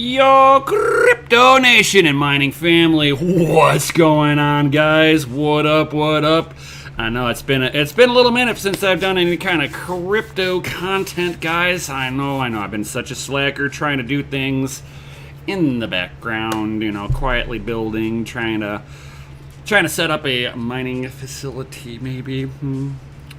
Yo, Crypto Nation and mining family, what's going on, guys? What up? What up? I know it's been a little minute since I've done any kind of crypto content, guys. I know. I've been such a slacker trying to do things in the background, quietly building, trying to set up a mining facility, maybe.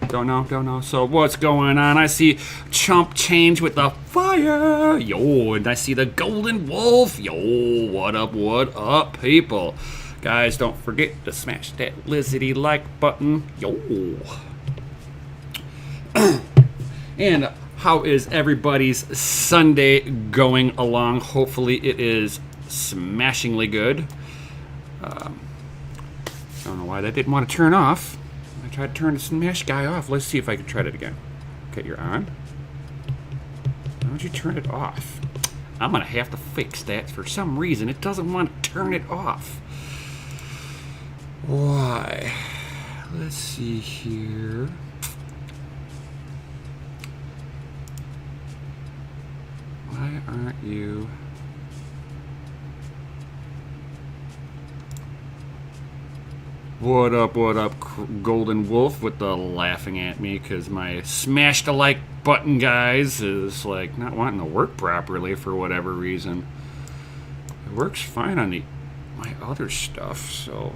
Don't know. So what's going on? I see Chump Change with the fire. Yo, and I see the Golden Wolf. Yo, what up, people? Guys, don't forget to smash that lizardy like button. Yo. And how is everybody's Sunday going along? Hopefully it is smashingly good. I don't know why that didn't want to turn off. I tried to turn the smash guy off. Let's see if I can try it again. Okay, you're on. Why don't you turn it off? I'm going to have to fix that. For some reason, it doesn't want to turn it off. Why? Let's see here. Why aren't you... What up, Golden Wolf with the laughing at me because my smash the like button, guys, is like not wanting to work properly for whatever reason. It works fine on my other stuff, so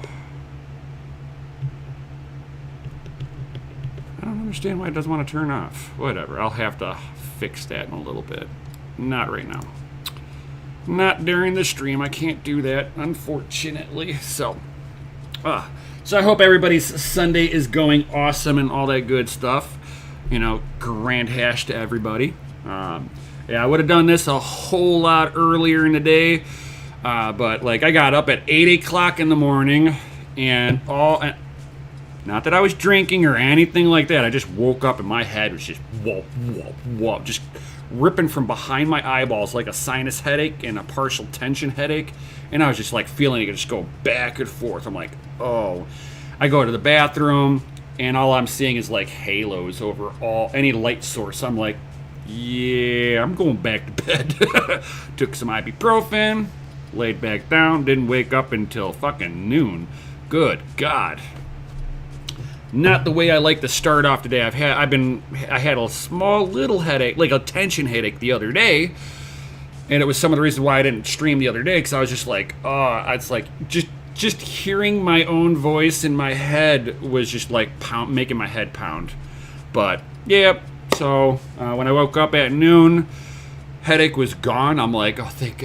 I don't understand why it doesn't want to turn off. Whatever, I'll have to fix that in a little bit. Not right now. Not during the stream. I can't do that, unfortunately. So I hope everybody's Sunday is going awesome and all that good stuff. Grand hash to everybody. Yeah, I would have done this a whole lot earlier in the day, but I got up at 8 o'clock in the morning, and not that I was drinking or anything like that. I just woke up and my head was just whoa, just ripping from behind my eyeballs like a sinus headache and a partial tension headache. And I was just feeling it just go back and forth. I'm like, oh. I go to the bathroom and all I'm seeing is halos over any light source. I'm like, yeah, I'm going back to bed. Took some ibuprofen, laid back down, didn't wake up until fucking noon. Good God. Not the way I like to start off today. I had a small little headache, a tension headache the other day. And it was some of the reasons why I didn't stream the other day, because I was just just hearing my own voice in my head was just making my head pound. But yeah, so when I woke up at noon, headache was gone. I'm like, oh, thank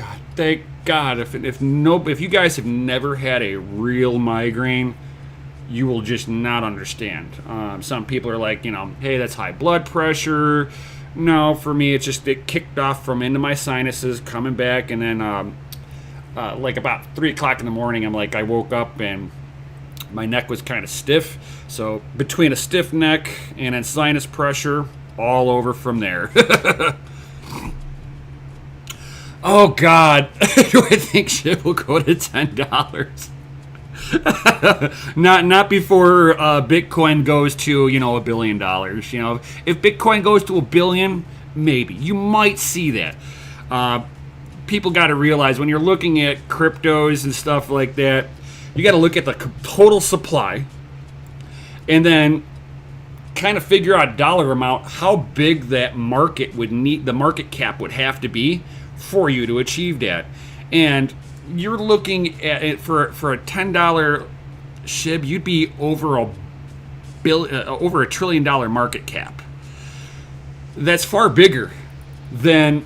God. If you guys have never had a real migraine, you will just not understand. Some people are like, hey, that's high blood pressure. No, for me, it kicked off from into my sinuses, coming back, and then about 3 o'clock in the morning, I woke up and my neck was kind of stiff. So between a stiff neck and then sinus pressure, all over from there. Oh God, do I think shit will go to $10? not before Bitcoin goes to $1 billion. If Bitcoin goes to $1 billion, maybe you might see that. People got to realize when you're looking at cryptos and stuff like that, you got to look at the total supply, and then kind of figure out dollar amount how big that market would need. The market cap would have to be for you to achieve that, and you're looking at it for a $10 SHIB, you'd be over over $1 trillion market cap. That's far bigger than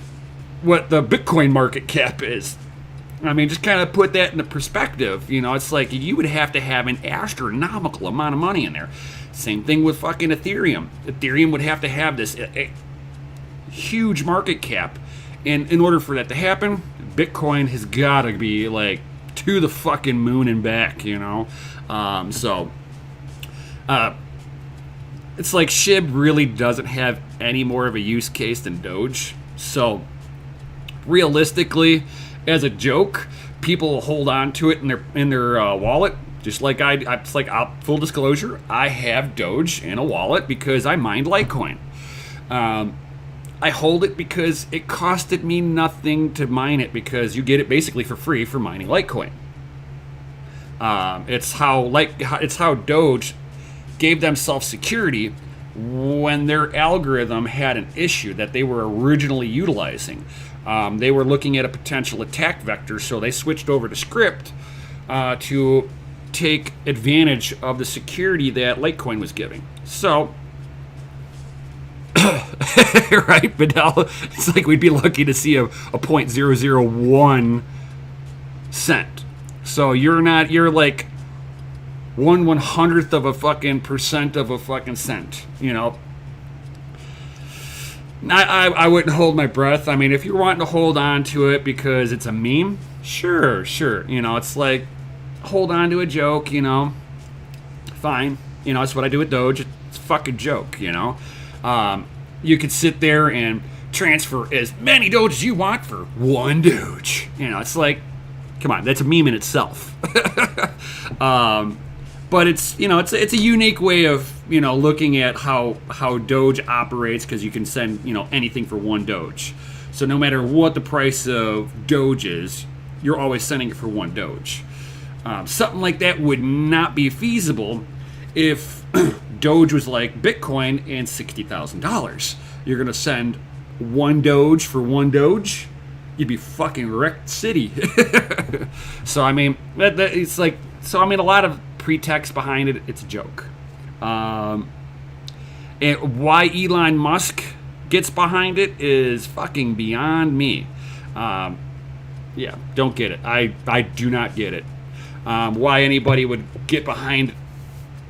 what the Bitcoin market cap is. I mean, just kind of put that into perspective. It's you would have to have an astronomical amount of money in there. Same thing with fucking Ethereum. Ethereum would have to have this huge market cap. And in order for that to happen, Bitcoin has got to be to the fucking moon and back, it's SHIB really doesn't have any more of a use case than Doge. So realistically, as a joke, people will hold on to it in their wallet. Just like full disclosure, I have Doge in a wallet because I mined Litecoin. I hold it because it costed me nothing to mine it, because you get it basically for free for mining Litecoin. It's how Doge gave themselves security when their algorithm had an issue that they were originally utilizing. They were looking at a potential attack vector, so they switched over to Scrypt to take advantage of the security that Litecoin was giving. So, right, but now it's like we'd be lucky to see a 0.001 cent. So you're like 1/100th of a fucking percent of a fucking cent, you know. I wouldn't hold my breath. I mean, if you're wanting to hold on to it because it's a meme, sure. You know, it's like, hold on to a joke, you know. Fine. You know, that's what I do with Doge. It's a fucking joke, you know. You could sit there and transfer as many Doge as you want for one Doge. You know, it's like, come on, that's a meme in itself. But it's, you know, it's a unique way of, you know, looking at how Doge operates, because you can send, you know, anything for one Doge. So no matter what the price of Doge is, you're always sending it for one Doge. Something like that would not be feasible if Doge was like Bitcoin and $60,000. You're going to send one Doge for one Doge? You'd be fucking wrecked city. So, I mean, it's like, so, I mean, a lot of pretext behind it, it's a joke. And why Elon Musk gets behind it is fucking beyond me. Yeah, don't get it. I do not get it. Why anybody would get behind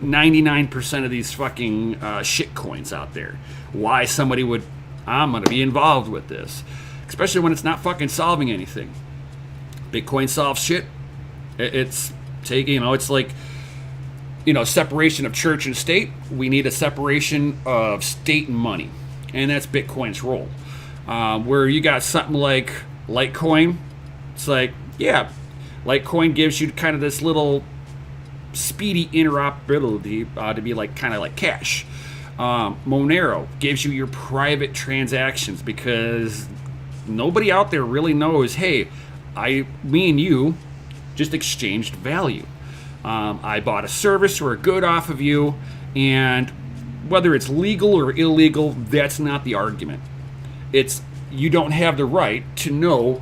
99% of these fucking shit coins out there. Why somebody would, I'm going to be involved with this. Especially when it's not fucking solving anything. Bitcoin solves shit. It's taking, you know, it's like, you know, separation of church and state. We need a separation of state and money. And that's Bitcoin's role. Where you got something like Litecoin, it's like, yeah, Litecoin gives you kind of this little speedy interoperability to be like kind of like cash. Monero gives you your private transactions, because nobody out there really knows, hey, me and you just exchanged value. I bought a service or a good off of you, and whether it's legal or illegal, that's not the argument. It's, you don't have the right to know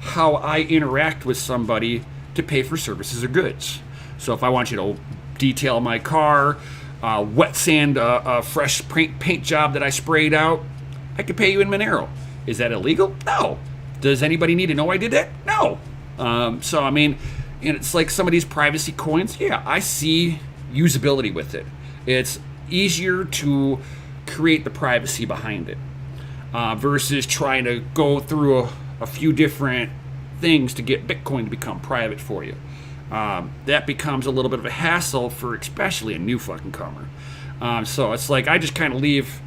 how I interact with somebody to pay for services or goods. So if I want you to detail my car, wet sand a fresh paint job that I sprayed out, I could pay you in Monero. Is that illegal? No. Does anybody need to know I did that? No. So, I mean, and it's like some of these privacy coins, yeah, I see usability with it. It's easier to create the privacy behind it versus trying to go through a few different things to get Bitcoin to become private for you. That becomes a little bit of a hassle for especially a new fucking comer. So it's like I just kind of leave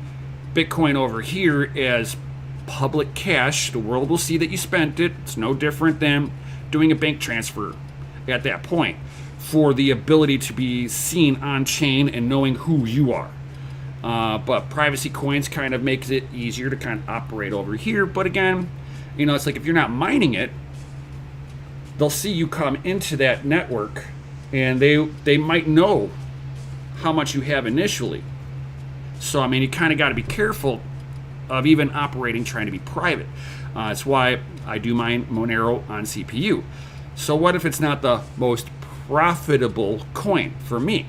Bitcoin over here as public cash. The world will see that you spent it. It's no different than doing a bank transfer at that point, for the ability to be seen on chain and knowing who you are. But privacy coins kind of makes it easier to kind of operate over here. But again, you know, it's like if you're not mining it, they'll see you come into that network, and they might know how much you have initially. So, I mean, you kind of got to be careful of even operating trying to be private. That's why I do mine Monero on CPU. So what if it's not the most profitable coin for me?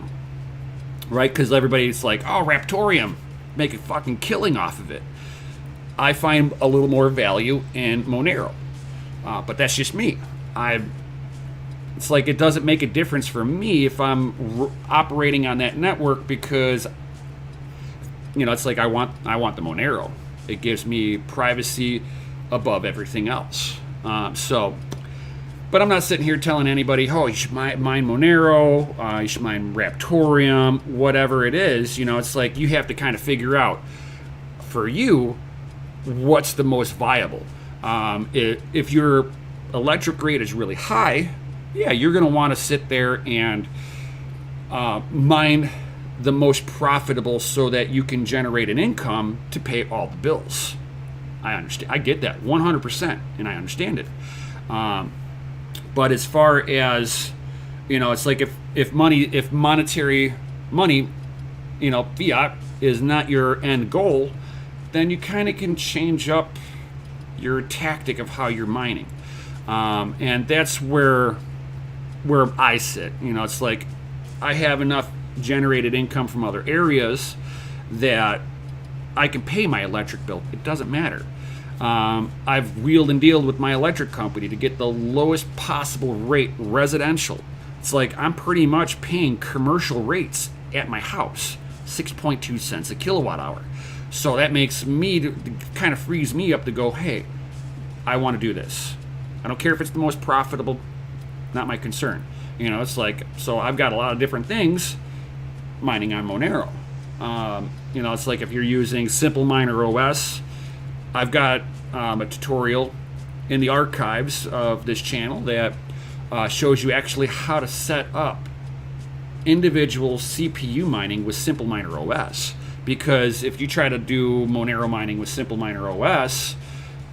Right? Because everybody's like, oh, Raptorium, make a fucking killing off of it. I find a little more value in Monero. But that's just me. It's like it doesn't make a difference for me if I'm operating on that network, because, you know, it's like I want the Monero. It gives me privacy above everything else. But I'm not sitting here telling anybody, oh, you should mine Monero, you should mine Raptorium, whatever it is. You know, it's like you have to kind of figure out for you what's the most viable. If your electric rate is really high, yeah, you're going to want to sit there and mine the most profitable so that you can generate an income to pay all the bills. I understand. I get that 100%, and I understand it. But as far as, it's like if monetary money, fiat is not your end goal, then you kind of can change up your tactic of how you're mining. And that's where I sit. It's like I have enough generated income from other areas that I can pay my electric bill. It doesn't matter. I've wheeled and dealed with my electric company to get the lowest possible rate residential. It's like I'm pretty much paying commercial rates at my house, 6.2 cents a kilowatt hour. So that makes me, kind of frees me up to go, hey, I want to do this. I don't care if it's the most profitable, not my concern. It's like, so I've got a lot of different things mining on Monero. It's like if you're using Simple Miner OS, I've got a tutorial in the archives of this channel that shows you actually how to set up individual CPU mining with Simple Miner OS. Because if you try to do Monero mining with Simple Miner OS,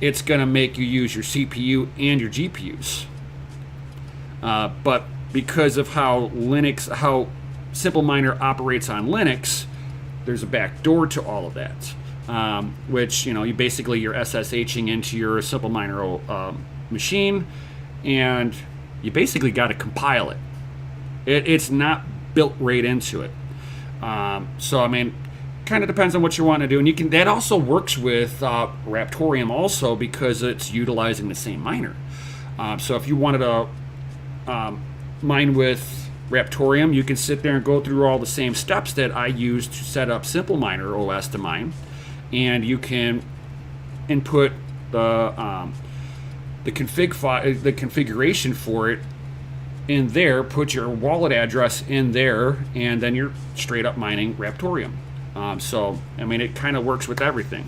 it's going to make you use your CPU and your GPUs. But because of how Simple Miner operates on Linux, there's a back door to all of that, which you basically you're SSHing into your Simple Miner machine, and you basically got to compile it. It's not built right into it. So I mean, kind of depends on what you want to do, and that also works with Raptorium also because it's utilizing the same miner. So if you wanted to mine with Raptorium, you can sit there and go through all the same steps that I use to set up Simple Miner OS to mine, and you can input the config file, the configuration for it in there, put your wallet address in there, and then you're straight up mining Raptorium. So I mean, it kind of works with everything.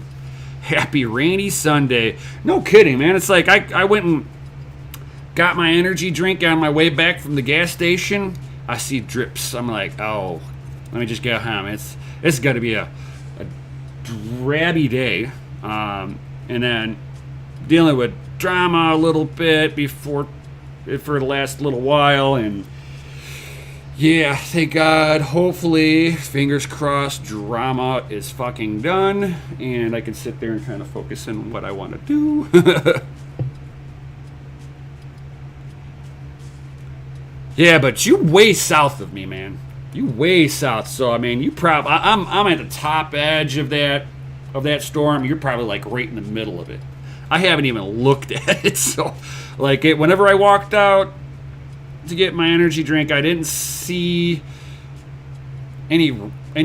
Happy rainy Sunday. No kidding, man. It's like I went and got my energy drink on my way back from the gas station. I see drips. I'm like, oh, let me just get home. It's got to be a drabby day, and then dealing with drama a little bit for the last little while, and yeah, thank God. Hopefully, fingers crossed, drama is fucking done, and I can sit there and kind of focus on what I want to do. Yeah, but you way south of me, man. You way south. So I mean, I'm at the top edge of that storm. You're probably like right in the middle of it. I haven't even looked at it. So, like, whenever I walked out to get my energy drink, I didn't see any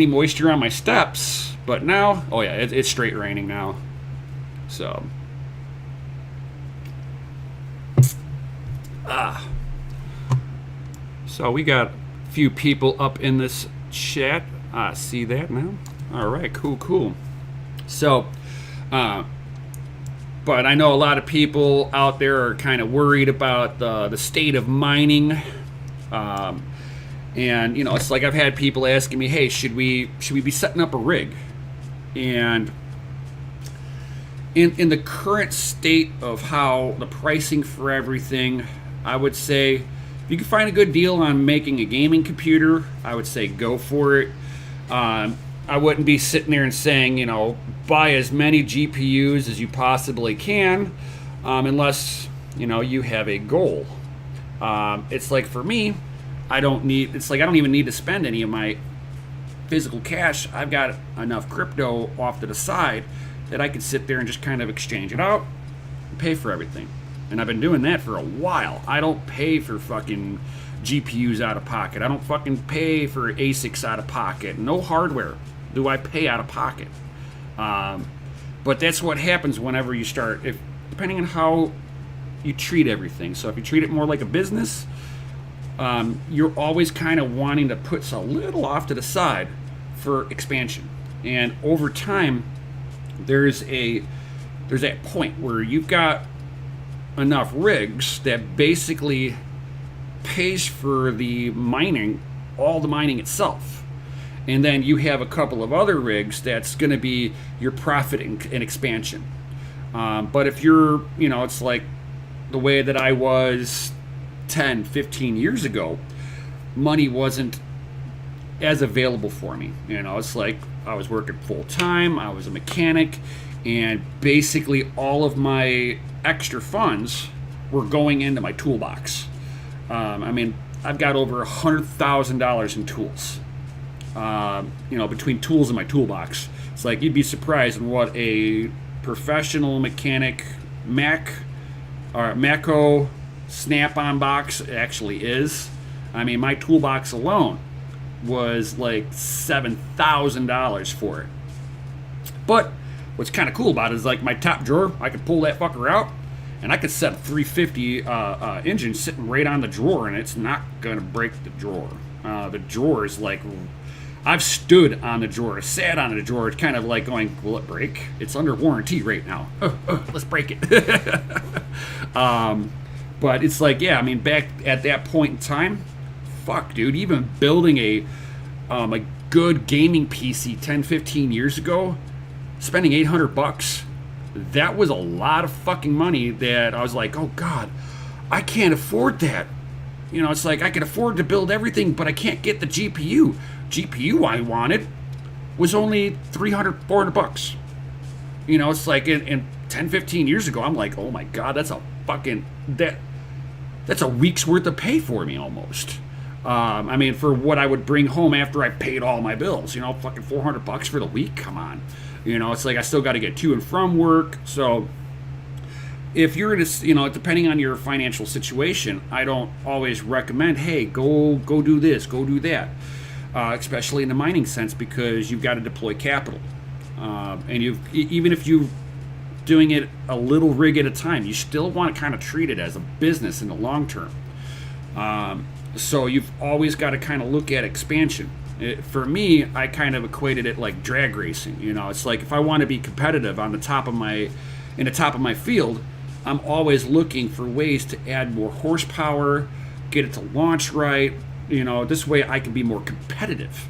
moisture on my steps. But now, oh yeah, it's straight raining now. So, So we got a few people up in this chat. See that now? All right, cool. So, but I know a lot of people out there are kind of worried about the state of mining. And it's like I've had people asking me, hey, should we be setting up a rig? And in the current state of how the pricing for everything, I would say, if you can find a good deal on making a gaming computer, I would say go for it. I wouldn't be sitting there and saying, buy as many GPUs as you possibly can, unless, you have a goal. It's like for me, I don't even need to spend any of my physical cash. I've got enough crypto off to the side that I could sit there and just kind of exchange it out and pay for everything. And I've been doing that for a while. I don't pay for fucking GPUs out of pocket. I don't fucking pay for ASICs out of pocket. No hardware do I pay out of pocket. But that's what happens whenever you start, depending on how you treat everything. So if you treat it more like a business, you're always kind of wanting to put a little off to the side for expansion. And over time, there's that point where you've got enough rigs that basically pays for the mining, all the mining itself. And then you have a couple of other rigs that's going to be your profit and expansion. But if you're, it's like the way that I was 10, 15 years ago, money wasn't as available for me. It's like I was working full time, I was a mechanic, and basically all of my extra funds were going into my toolbox. I've got over $100,000 in tools. Between tools in my toolbox. It's like you'd be surprised in what a professional mechanic Matco Snap-on box actually is. My toolbox alone was like $7,000 for it. But what's kind of cool about it is like my top drawer, I could pull that fucker out and I could set a 350 engine sitting right on the drawer and it's not going to break the drawer. The drawer is like, I've stood on the drawer, sat on the drawer. It's kind of like going, will it break? It's under warranty right now. Let's break it. But it's like, back at that point in time, fuck, dude, even building a good gaming PC 10, 15 years ago, spending $800, that was a lot of fucking money that I was like, oh God, I can't afford that. It's like I can afford to build everything, but I can't get the GPU. GPU I wanted was only $300, $400. It's like in 10, 15 years ago, I'm like, oh my God, that's a week's worth of pay for me almost. For what I would bring home after I paid all my bills, fucking $400 for the week. Come on. It's like I still got to get to and from work. So if you're in a, depending on your financial situation, I don't always recommend, hey, go do this, go do that. Especially in the mining sense, because you've got to deploy capital. And even if you're doing it a little rig at a time, you still want to kind of treat it as a business in the long term. So you've always got to kind of look at expansion. For me, I kind of equated it like drag racing. It's like if I want to be competitive in the top of my field, I'm always looking for ways to add more horsepower, get it to launch right. This way I can be more competitive.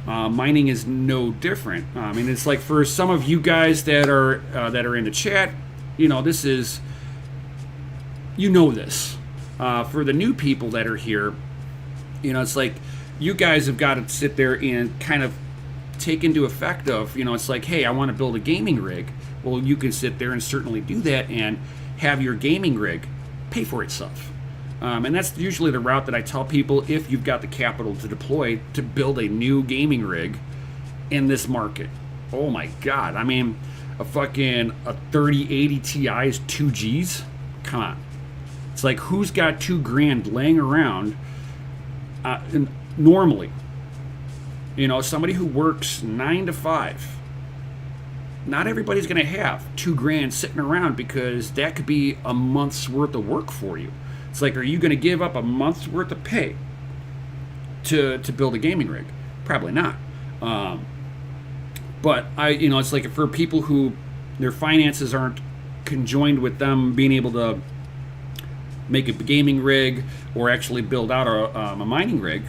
Mining is no different. It's like for some of you guys that are in the chat, this is, this. For the new people that are here, it's like you guys have got to sit there and kind of take into effect of, it's like, hey, I want to build a gaming rig. Well, you can sit there and certainly do that and have your gaming rig pay for itself. And that's usually the route that I tell people if you've got the capital to deploy to build a new gaming rig in this market. Oh my God. A 3080 Ti is 2 Gs? Come on. It's like, who's got $2,000 laying around normally? Somebody who works 9 to 5. Not everybody's going to have $2,000 sitting around, because that could be a month's worth of work for you. It's like, are you going to give up a month's worth of pay to build a gaming rig? Probably not. But it's like for people who their finances aren't conjoined with them being able to make a gaming rig or actually build out a mining rig,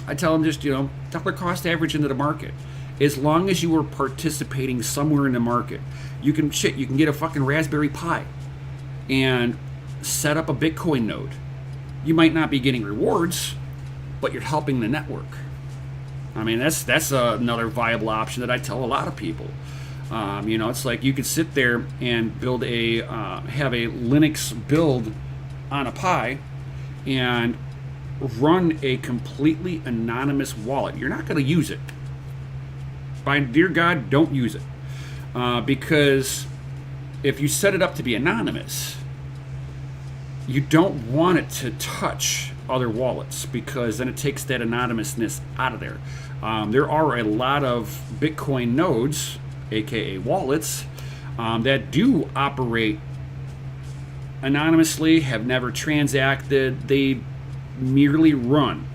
I tell them just, dollar cost average into the market. As long as you are participating somewhere in the market, you can get a fucking Raspberry Pi and set up a Bitcoin node. You might not be getting rewards, but you're helping the network. That's another viable option that I tell a lot of people. It's like you could sit there and build have a Linux build on a Pi and run a completely anonymous wallet. You're not going to use it. By dear God, don't use it. Because if you set it up to be anonymous, you don't want it to touch other wallets, because then it takes that anonymousness out of there. There are a lot of Bitcoin nodes, aka wallets, that do operate anonymously, have never transacted. They merely run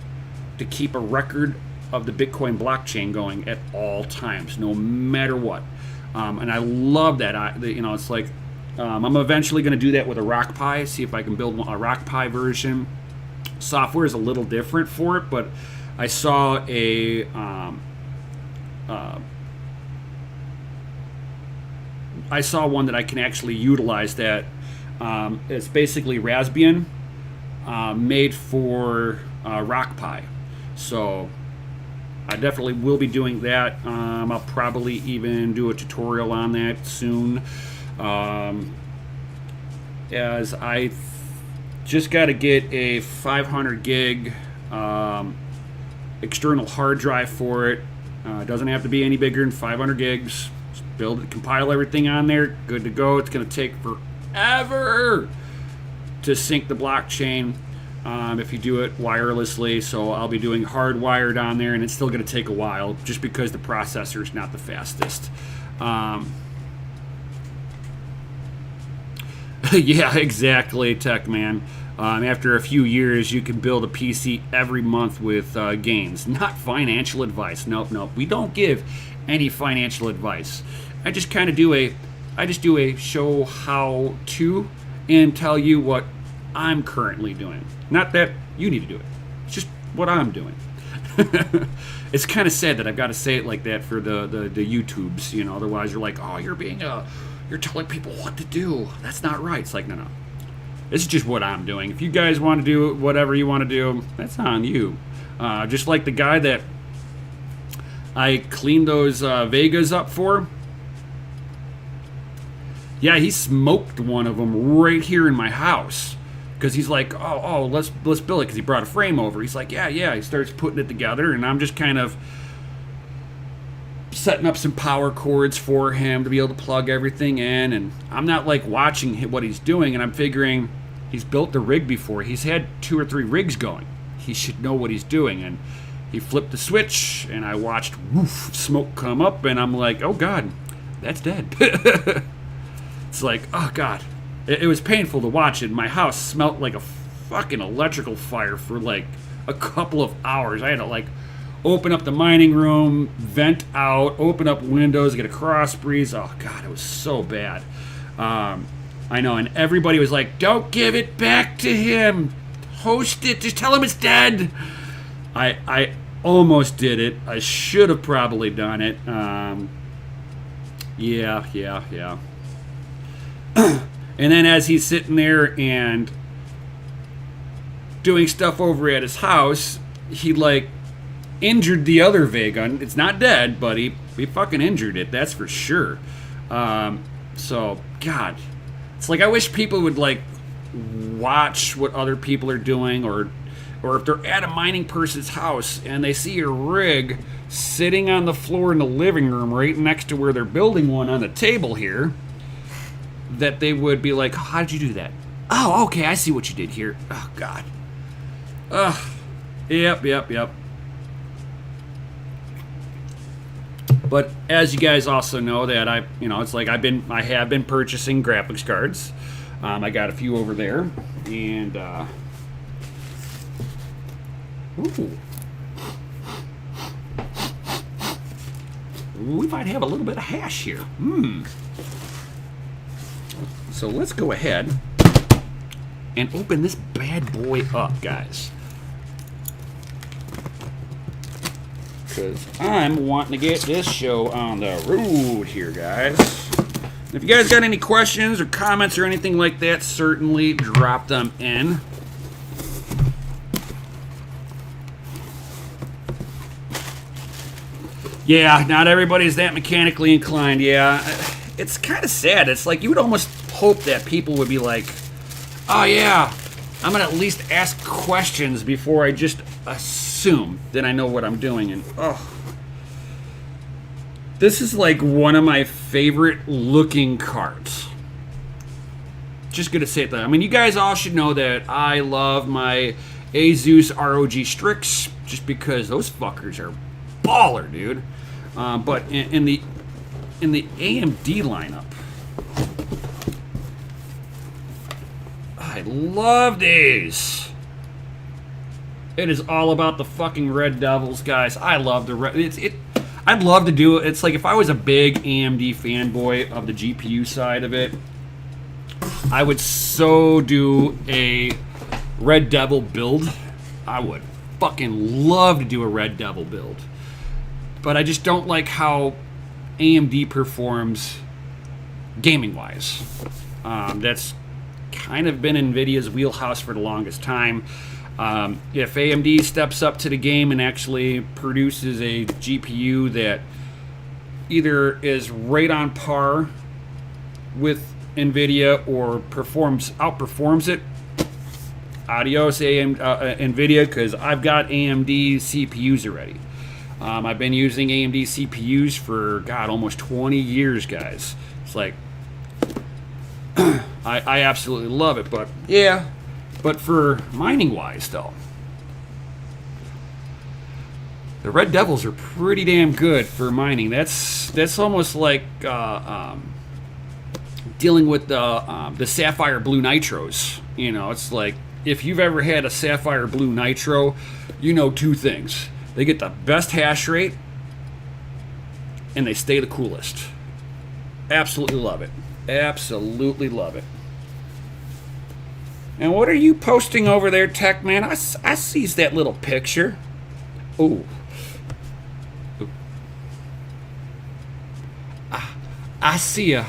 to keep a record of the Bitcoin blockchain going at all times, no matter what. And I love that. It's like, I'm eventually going to do that with a RockPi, see if I can build a RockPi version. Software is a little different for it, but I saw I saw one that I can actually utilize that. It's basically Raspbian made for Rock Pi. So I definitely will be doing that. I'll probably even do a tutorial on that soon. As I just got to get a 500 gig external hard drive for it. It doesn't have to be any bigger than 500 gigs. Just build it, compile everything on there, good to go. It's going to take forever to sync the blockchain if you do it wirelessly. So I'll be doing hardwired on there, and it's still going to take a while just because the processor is not the fastest. Yeah, exactly, Tech Man. After a few years, you can build a PC every month with gains. Not financial advice. Nope. We don't give any financial advice. I just kind of do a show how to and tell you what I'm currently doing. Not that you need to do it. It's just what I'm doing. It's kind of sad that I've got to say it like that for the YouTubes. You know, otherwise you're like, oh, you're telling people what to do. That's not right. It's like, no. This is just what I'm doing. If you guys want to do whatever you want to do, that's on you. Just like the guy that I cleaned those Vegas up for. Yeah, he smoked one of them right here in my house. Because he's like, oh, let's build it. Because he brought a frame over. He's like, yeah. He starts putting it together. And I'm just kind of setting up some power cords for him to be able to plug everything in, and I'm not like watching what he's doing, and I'm figuring he's built the rig before. He's had 2 or 3 rigs going. He should know what he's doing. And he flipped the switch, and I watched smoke come up, and I'm like, oh God, that's dead. It's like, oh God. It was painful to watch it. My house smelled like a fucking electrical fire for like a couple of hours. I had to like open up the mining room, vent out, open up windows, get a cross breeze. Oh, God, it was so bad. I know, and everybody was like, don't give it back to him. Host it. Just tell him it's dead. I almost did it. I should have probably done it. Yeah. And then as he's sitting there and doing stuff over at his house, he, like, injured the other Vega. It's not dead, but he fucking injured it, that's for sure. So, God. It's like I wish people would, like, watch what other people are doing, or if they're at a mining person's house and they see a rig sitting on the floor in the living room right next to where they're building one on the table here, that they would be like, how did you do that? Oh, okay, I see what you did here. Oh, God. Yep. But as you guys also know that I have been purchasing graphics cards. I got a few over there, and we might have a little bit of hash here. So let's go ahead and open this bad boy up, guys. Because I'm wanting to get this show on the road here, guys. If you guys got any questions or comments or anything like that, certainly drop them in. Yeah, not everybody's that mechanically inclined. Yeah, it's kind of sad. It's like you would almost hope that people would be like, oh yeah, I'm going to at least ask questions before I just assume that I know what I'm doing. And this is like one of my favorite looking cards. Just gonna say it though. I mean, you guys all should know that I love my Asus ROG Strix just because those fuckers are baller, dude. But in the AMD lineup, I love these. It is all about the fucking Red Devils, guys. I love the Red. I'd love to do it. It's like if I was a big AMD fanboy of the GPU side of it, I would so do a Red Devil build. I would fucking love to do a Red Devil build. But I just don't like how AMD performs gaming-wise. That's kind of been NVIDIA's wheelhouse for the longest time. If AMD steps up to the game and actually produces a GPU that either is right on par with NVIDIA or outperforms it, adios NVIDIA, because I've got AMD CPUs already. I've been using AMD CPUs for, God, almost 20 years, guys. It's like, I absolutely love it, but yeah, but for mining-wise, though, the Red Devils are pretty damn good for mining. That's almost like dealing with the Sapphire Blue Nitros. You know, it's like, if you've ever had a Sapphire Blue Nitro, you know two things. They get the best hash rate, and they stay the coolest. Absolutely love it. Absolutely love it. And what are you posting over there, Tech Man? I sees that little picture. Ooh. I see a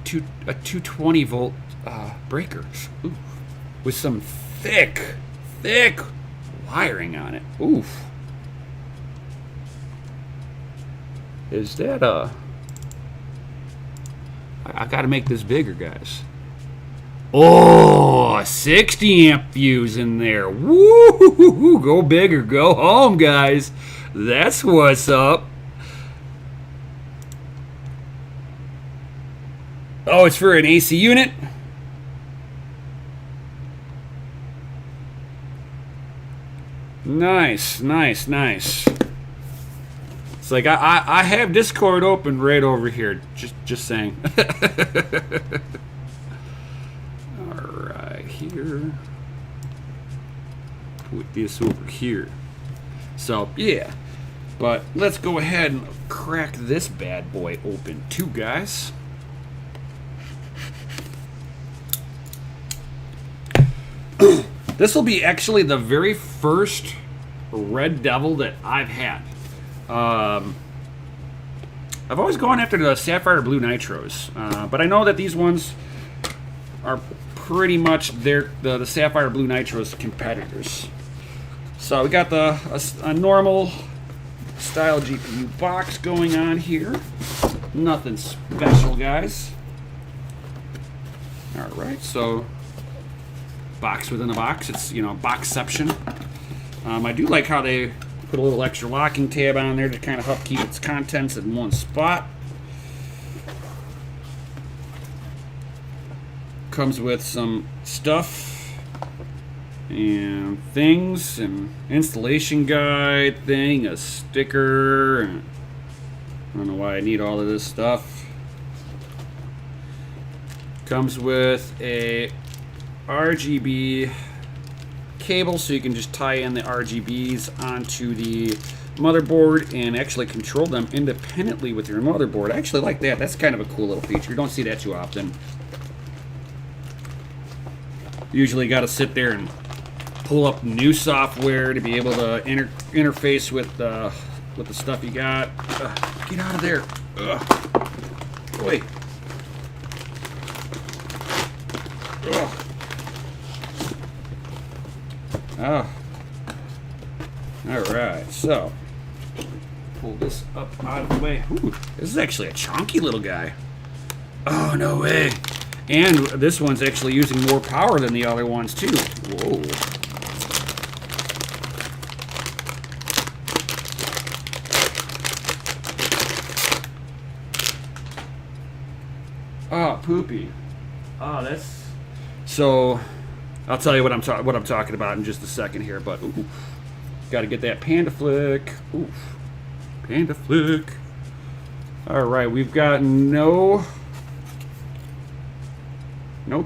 220 volt breakers. Ooh. With some thick wiring on it. Oof. Is that I gotta make this bigger, guys. Oh, 60 amp fuse in there. Woo! Go bigger, go home, guys. That's what's up. Oh, it's for an AC unit? Nice. It's like I have Discord open right over here. Just saying. All right, here. Put this over here. So yeah, but let's go ahead and crack this bad boy open too, guys. This will be actually the very first Red Devil that I've had. I've always gone after the Sapphire Blue Nitros, but I know that these ones are pretty much the Sapphire Blue Nitros competitors. So we got a normal style GPU box going on here. Nothing special, guys. All right, so box within a box. It's, you know, boxception. I do like how they put a little extra locking tab on there to kind of help keep its contents in one spot. Comes with some stuff and things, and installation guide thing, a sticker. And I don't know why I need all of this stuff. Comes with a RGB cable, so you can just tie in the RGBs onto the motherboard and actually control them independently with your motherboard. I actually like that. That's kind of a cool little feature. You don't see that too often. Usually got to sit there and pull up new software to be able to interface with the stuff you got. Get out of there. Boy. Oh. Alright, so pull this up out of the way. Ooh, this is actually a chunky little guy. Oh, no way. And this one's actually using more power than the other ones, too. Whoa. Oh, poopy. Oh, that's... So, I'll tell you what I'm talking about in just a second here, but ooh, got to get that Panda Flick. Oof. Panda Flick. All right, we've got no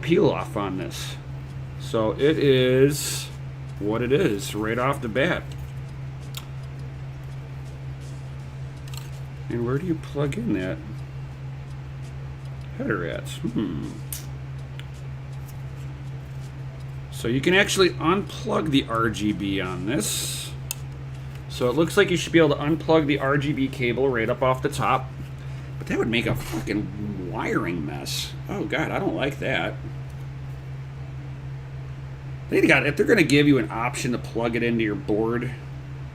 peel off on this. So it is what it is right off the bat. And where do you plug in that header at? So you can actually unplug the RGB on this. So it looks like you should be able to unplug the RGB cable right up off the top. But that would make a fucking wiring mess. Oh god, I don't like that. If they're going to give you an option to plug it into your board,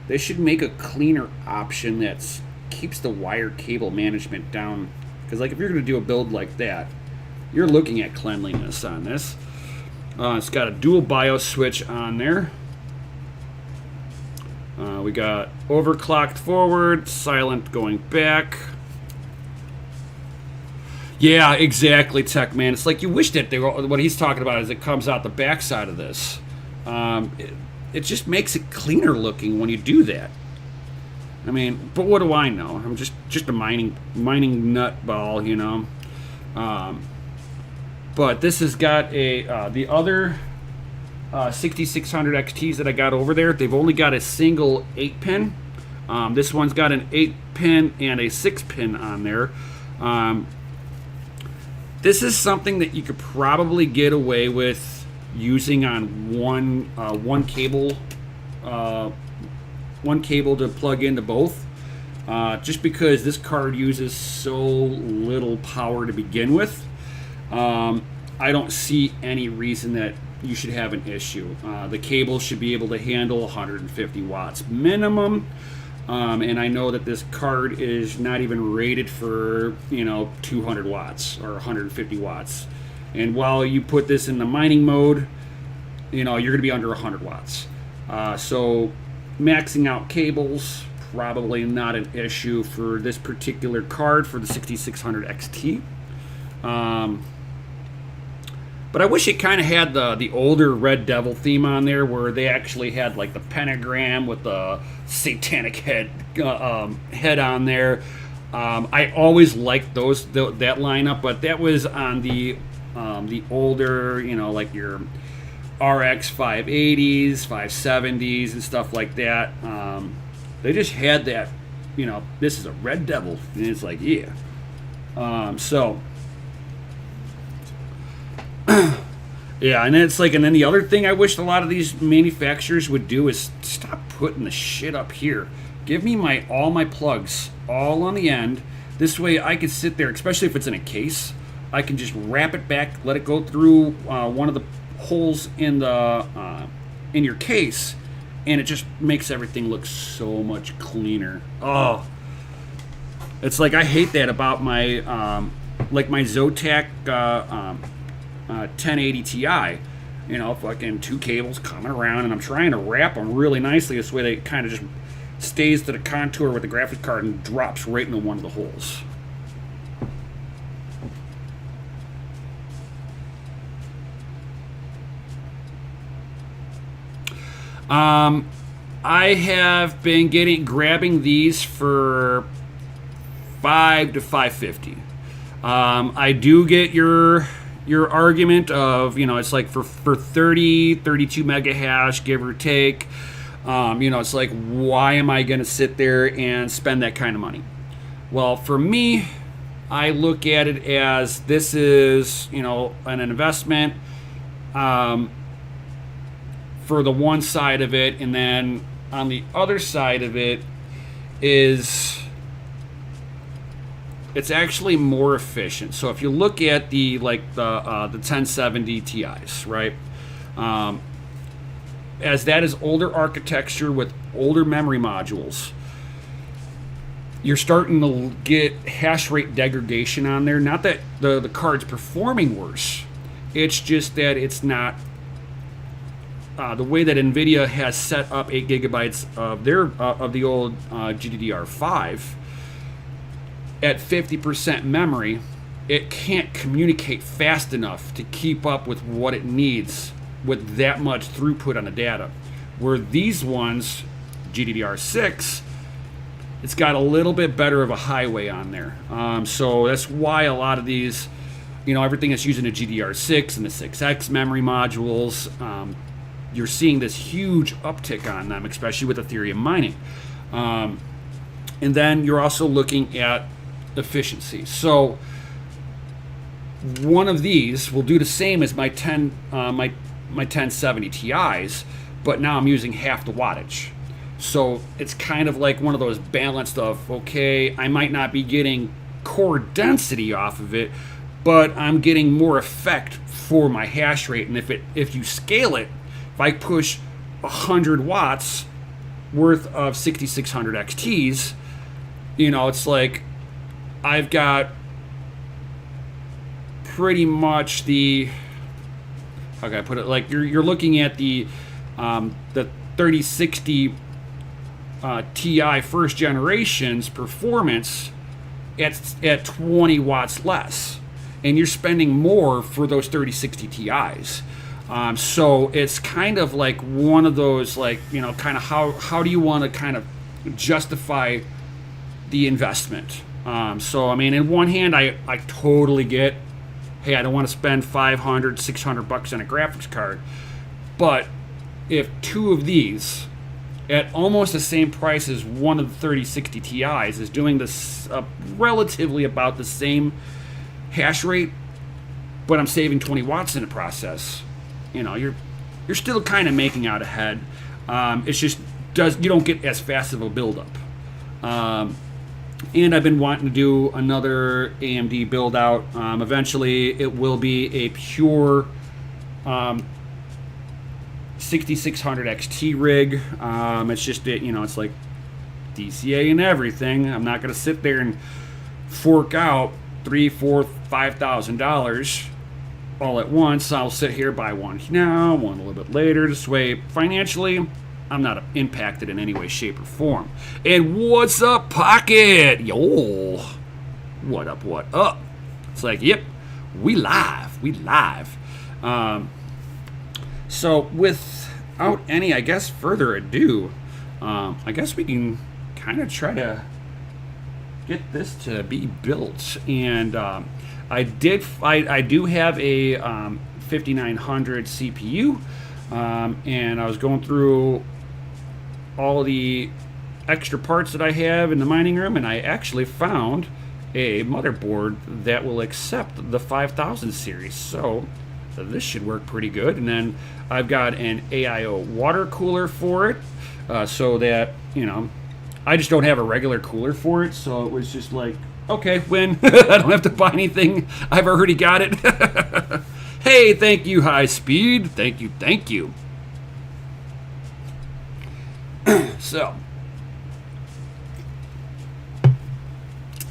they should make a cleaner option that keeps the wire cable management down. Because like if you're going to do a build like that, you're looking at cleanliness on this. It's got a dual BIOS switch on there. We got overclocked forward, silent going back. Yeah, exactly, Tech Man. It's like you wish that what he's talking about is it comes out the backside of this. It just makes it cleaner looking when you do that. I mean, but what do I know? I'm just a mining nutball, you know. But this has got the other 6600 XTs that I got over there. They've only got a single 8-pin. This one's got an 8-pin and a 6-pin on there. This is something that you could probably get away with using on one cable to plug into both. Just because this card uses so little power to begin with, I don't see any reason that you should have an issue. The cable should be able to handle 150 watts minimum. And I know that this card is not even rated for 200 watts or 150 watts. And while you put this in the mining mode, you're going to be under 100 watts. So maxing out cables, probably not an issue for this particular card for the 6600 XT. But I wish it kind of had the older Red Devil theme on there, where they actually had like the pentagram with the satanic head on there. I always liked that lineup, but that was on the older, like your RX 580s, 570s, and stuff like that. They just had that, this is a Red Devil, and it's like, yeah. Yeah, and it's like, and then the other thing I wish a lot of these manufacturers would do is stop putting the shit up here. Give me all my plugs all on the end. This way I can sit there, especially if it's in a case, I can just wrap it back, let it go through one of the holes in your case, and it just makes everything look so much cleaner. Oh, it's like I hate that about my my Zotac 1080 Ti. Fucking two cables coming around, and I'm trying to wrap them really nicely this way they kind of just stays to the contour with the graphics card and drops right into one of the holes. I have been grabbing these for $5 to $5.50. I do get your argument of, it's like for 32 mega hash, give or take. It's like, why am I going to sit there and spend that kind of money? Well, for me, I look at it as this is, an investment for the one side of it, and then on the other side of it is it's actually more efficient. So if you look at the 1070 Ti's, right? As that is older architecture with older memory modules, you're starting to get hash rate degradation on there. Not that the card's performing worse. It's just that it's not the way that NVIDIA has set up 8 gigabytes of the old GDDR5 at 50% memory. It can't communicate fast enough to keep up with what it needs with that much throughput on the data. Where these ones, GDDR6, it's got a little bit better of a highway on there. So that's why a lot of these, everything that's using a GDDR6 and the 6X memory modules, you're seeing this huge uptick on them, especially with Ethereum mining. And then you're also looking at efficiency. So one of these will do the same as my 1070 Ti's, but now I'm using half the wattage. So it's kind of like one of those balanced of, okay, I might not be getting core density off of it, but I'm getting more effect for my hash rate. And if you scale it, if I push 100 watts worth of 6600 XTs, it's like I've got pretty much the, how can I put it? Like you're looking at the 3060 Ti first generation's performance at 20 watts less, and you're spending more for those 3060 Ti's. So it's kind of like one of those, like, kind of how do you want to kind of justify the investment? So I mean, in one hand, I totally get, hey, I don't want to spend $500, $600 on a graphics card, but if two of these at almost the same price as one of the 3060 Ti's is doing this relatively about the same hash rate, but I'm saving 20 watts in the process, you're still kind of making out ahead. It's just you don't get as fast of a buildup. And I've been wanting to do another AMD build out. Eventually, it will be a pure 6600 XT rig. It's just it's like DCA and everything. I'm not going to sit there and fork out $3,000, $4,000, $5,000 all at once. I'll sit here, buy one now, one a little bit later. This way, financially, I'm not impacted in any way, shape, or form. And what's up, Pocket? Yo, what up? What up? It's like, yep, we live. So without any, I guess, further ado, I guess we can kind of try to get this to be built. And I do have a 5900 CPU, and I was going through all the extra parts that I have in the mining room, and I actually found a motherboard that will accept the 5000 series. So this should work pretty good. And then I've got an AIO water cooler for it, so that, I just don't have a regular cooler for it. So it was just like, okay, win. I don't have to buy anything. I've already got it. Hey, thank you, High Speed. Thank you. So,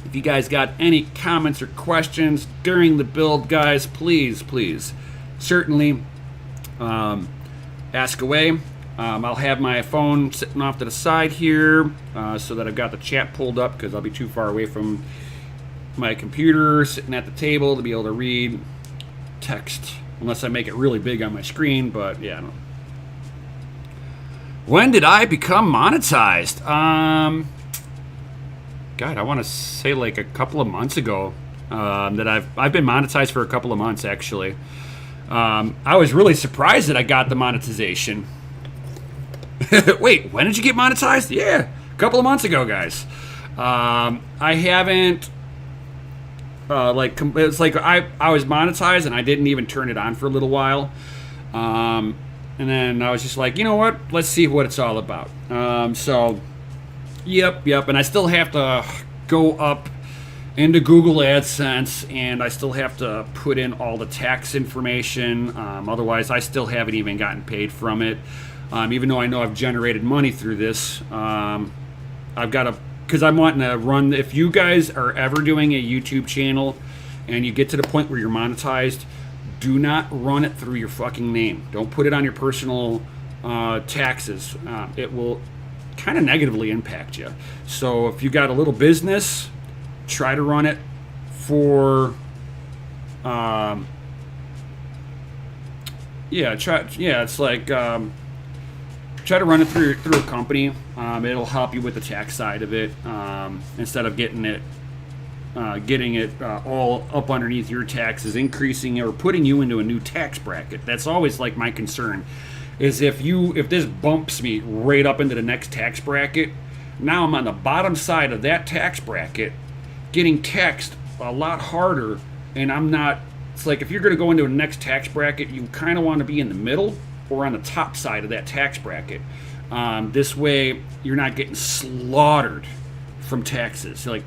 if you guys got any comments or questions during the build, guys, please, certainly ask away. I'll have my phone sitting off to the side here, so that I've got the chat pulled up, because I'll be too far away from my computer sitting at the table to be able to read text, unless I make it really big on my screen. But yeah, I don't know. When did I become monetized? God, I want to say like a couple of months ago. That I've been monetized for a couple of months, actually. I was really surprised that I got the monetization. Wait, when did you get monetized? Yeah, a couple of months ago, guys. I haven't it's like I was monetized and I didn't even turn it on for a little while. And then I was just like, you know what? Let's see what it's all about. So, yep. And I still have to go up into Google AdSense, and I still have to put in all the tax information. Otherwise, I still haven't even gotten paid from it. Even though I know I've generated money through this, I've got to, because I'm wanting to run. If you guys are ever doing a YouTube channel and you get to the point where you're monetized, do not run it through your fucking name. Don't put it on your personal taxes. It will kind of negatively impact you. So if you got a little business, try to run it for it's like try to run it through a company. It'll help you with the tax side of it, instead of getting it all up underneath your taxes, increasing or putting you into a new tax bracket. That's always like my concern, is if this bumps me right up into the next tax bracket, now I'm on the bottom side of that tax bracket, getting taxed a lot harder, and I'm not. It's like if you're going to go into a next tax bracket, you kind of want to be in the middle or on the top side of that tax bracket. This way, you're not getting slaughtered from taxes. Like,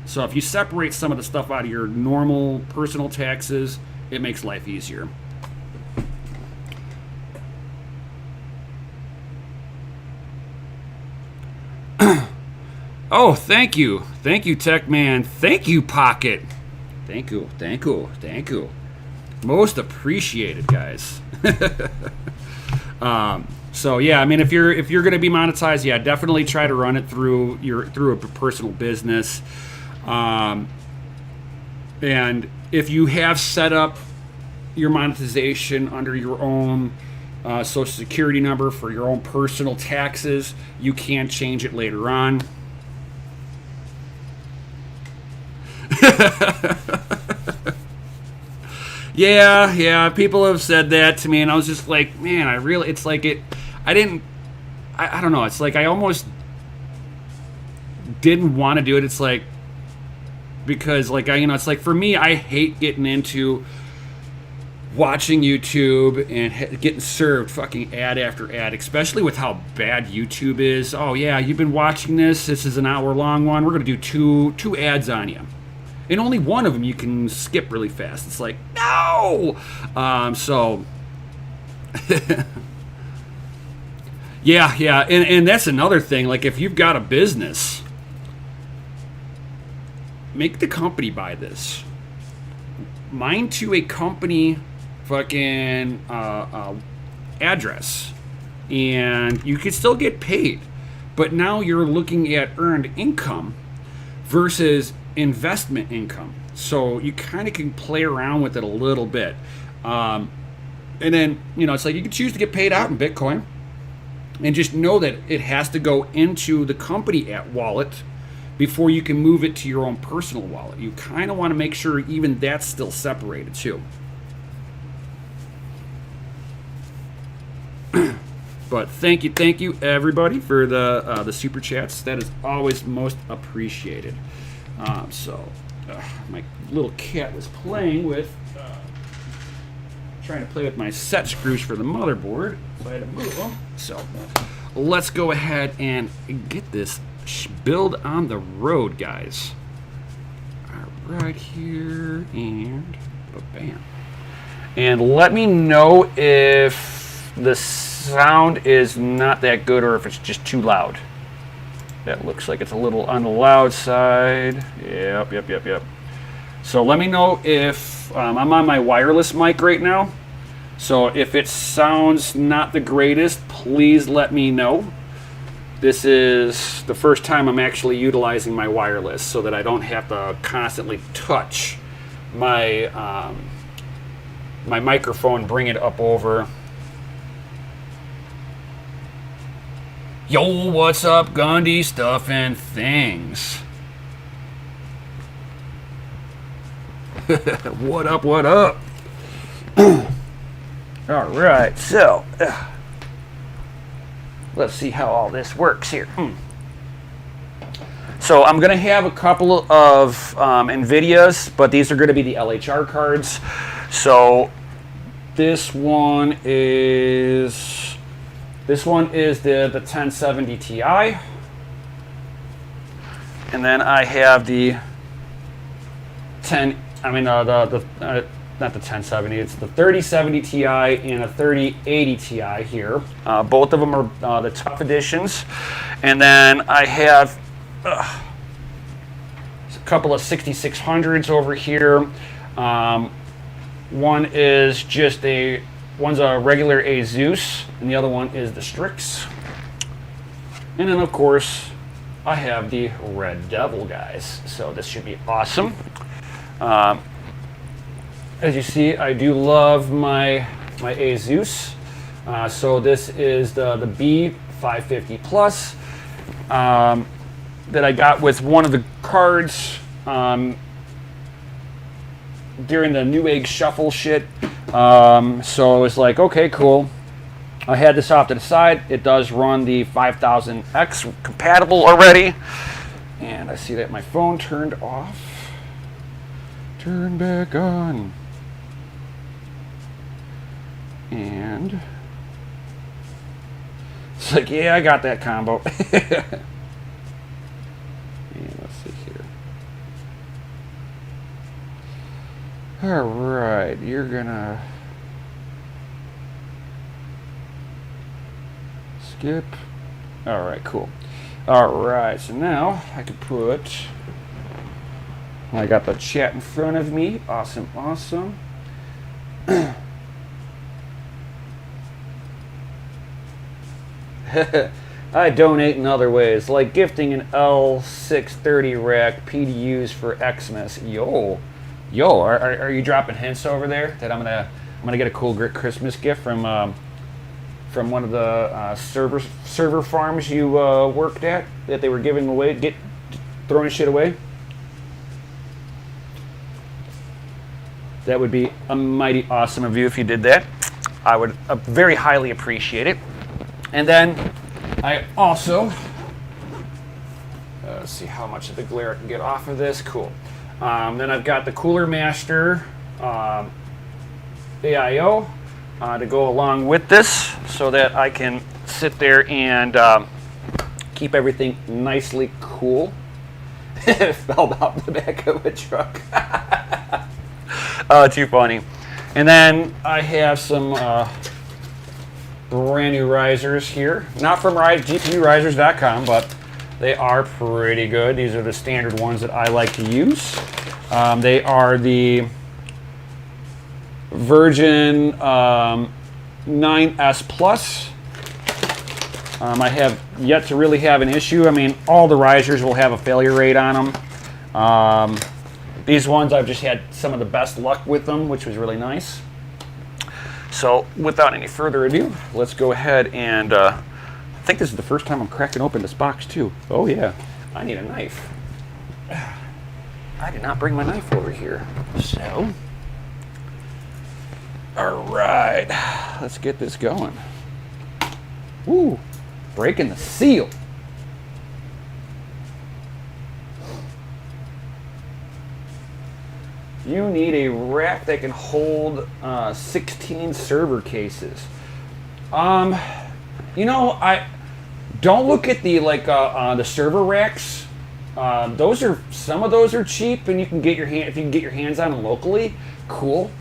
So if you separate some of the stuff out of your normal personal taxes, it makes life easier. Oh, thank you. Thank you, Tech Man. Thank you, Pocket. Thank you. Thank you. Thank you. Most appreciated, guys. So yeah, I mean, if you're going to be monetized, yeah, definitely try to run it through a personal business. And if you have set up your monetization under your own social security number for your own personal taxes, you can change it later on. Yeah, people have said that to me, and I was just like, man, I don't know, it's like I almost didn't want to do it. It's like, because like, it's like, for me, I hate getting into watching YouTube and getting served fucking ad after ad, especially with how bad YouTube is. Oh yeah, you've been watching this is an hour-long one, we're going to do two ads on you. And only one of them you can skip really fast. It's like, no! So, yeah. And that's another thing. Like, if you've got a business, make the company buy this. Mine to a company fucking address. And you can still get paid. But now you're looking at earned income versus investment income, so you kind of can play around with it a little bit, and then it's like you can choose to get paid out in Bitcoin, and just know that it has to go into the company wallet before you can move it to your own personal wallet. You kind of want to make sure even that's still separated too. But thank you everybody for the super chats. That is always most appreciated. My little cat was playing with, trying to play with my set screws for the motherboard, so I had to move them. So let's go ahead and get this build on the road, guys. All right, here, and bam. And let me know if the sound is not that good or if it's just too loud. That looks like it's a little on the loud side. Yep. So let me know if I'm on my wireless mic right now. So if it sounds not the greatest, please let me know. This is the first time I'm actually utilizing my wireless, so that I don't have to constantly touch my my microphone, bring it up over. Yo, what's up, Gandhi? Stuff and things. What up? All right, so let's see how all this works here. So I'm going to have a couple of NVIDIAs, but these are going to be the LHR cards. So this one is the 1070 Ti, and then I have the not the 1070, it's the 3070 Ti and a 3080 Ti here. Both of them are the tough editions, and then I have a couple of 6600s over here. One is one's a regular Asus, and the other one is the Strix. And then, of course, I have the Red Devil, guys. So this should be awesome. As you see, I do love my Asus. So this is the B550 Plus that I got with one of the cards during the Newegg Shuffle shit. So it was like, okay, cool. I had this off to the side. It does run the 5000X compatible already. And I see that my phone turned off. Turn back on. And it's like, yeah, I got that combo. And let's see here. All right, you're gonna skip. All right, cool. All right, so now I can put, I got the chat in front of me. Awesome, awesome. I donate in other ways, like gifting an L630 rack PDUs for Xmas. Yo, are you dropping hints over there that I'm gonna get a cool Christmas gift from one of the server farms you worked at that they were giving away, throwing shit away? That would be a mighty awesome of you if you did that. I would very highly appreciate it. And then I also, let's see how much of the glare I can get off of this. Cool. Then I've got the Cooler Master AIO to go along with this so that I can sit there and keep everything nicely cool. It fell out the back of a truck. Oh, too funny. And then I have some brand new risers here. Not from GPUrisers.com, but they are pretty good. These are the standard ones that I like to use. They are the Virgin 9S Plus. I have yet to really have an issue. I mean, all the risers will have a failure rate on them. These ones, I've just had some of the best luck with them, which was really nice. So without any further ado, let's go ahead and, I think this is the first time I'm cracking open this box too. Oh yeah, I need a knife. I did not bring my knife over here. So, all right, let's get this going. Woo, breaking the seal. You need a rack that can hold 16 server cases. You know, I don't look at the the server racks. Some of those are cheap, and you can get if you can get your hands on them locally, cool.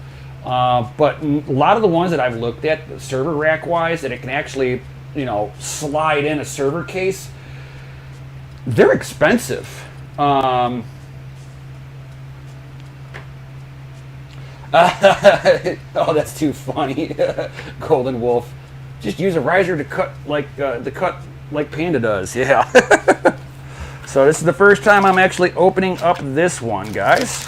But a lot of the ones that I've looked at, the server rack wise, that it can actually, you know, slide in a server case, they're expensive. Oh, that's too funny. Golden Wolf. Just use a riser to cut like Panda does. Yeah. So this is the first time I'm actually opening up this one, guys.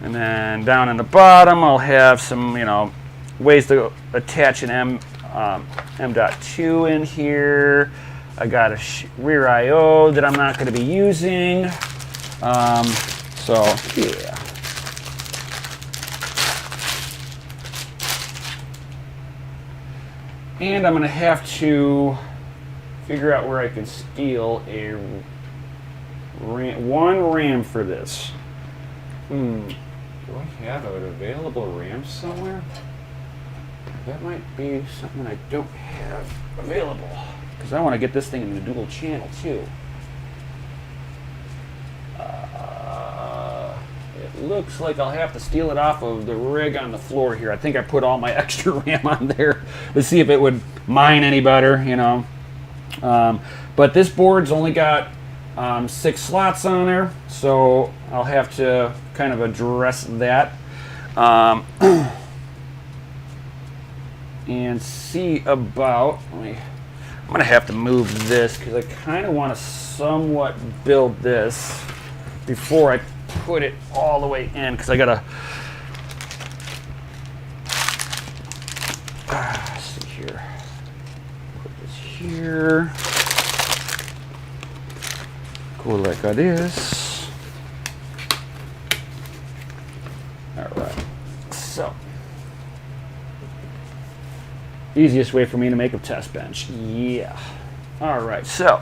And then down in the bottom, I'll have some, you know, ways to attach an M.2 in here. I got a rear I/O that I'm not going to be using. So yeah. And I'm going to have to figure out where I can steal one RAM for this. Do I have an available RAM somewhere? That might be something I don't have available. Because I want to get this thing in the dual channel too. It looks like I'll have to steal it off of the rig on the floor here. I think I put all my extra RAM on there to see if it would mine any better, you know. But this board's only got 6 slots on there, so I'll have to kind of address that and see about. I'm going to have to move this because I kind of want to somewhat build this before I put it all the way in, because I gotta let's see here. Put this here. Go like this. All right. So, easiest way for me to make a test bench. Yeah. All right. So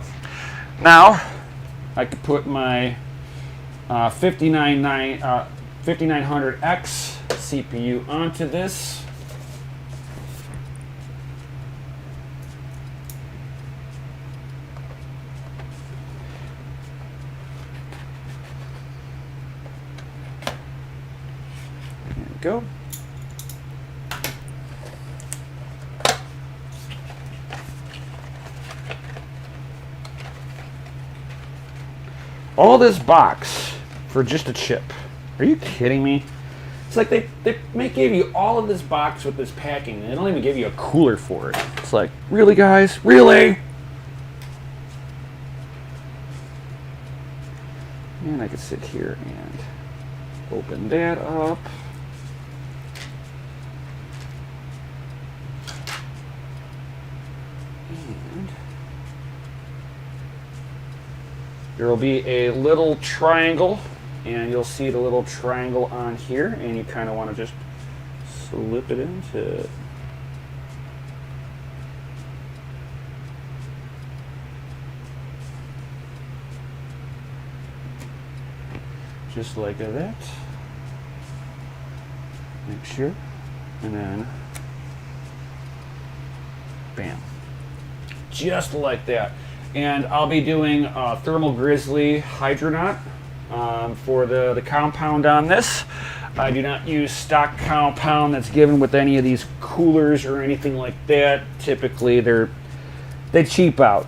now I could put my 5900X CPU onto this. go. All this box for just a chip. Are you kidding me? It's like they may give you all of this box with this packing, and they don't even give you a cooler for it. It's like, really, guys? Really? And I can sit here and open that up. And there will be a little triangle, and you'll see the little triangle on here, and you kind of want to just slip it into it. Just like that. Make sure. And then, bam. Just like that. And I'll be doing Thermal Grizzly Hydronaut for the compound on this. I do not use stock compound that's given with any of these coolers or anything like that. Typically, they cheap out.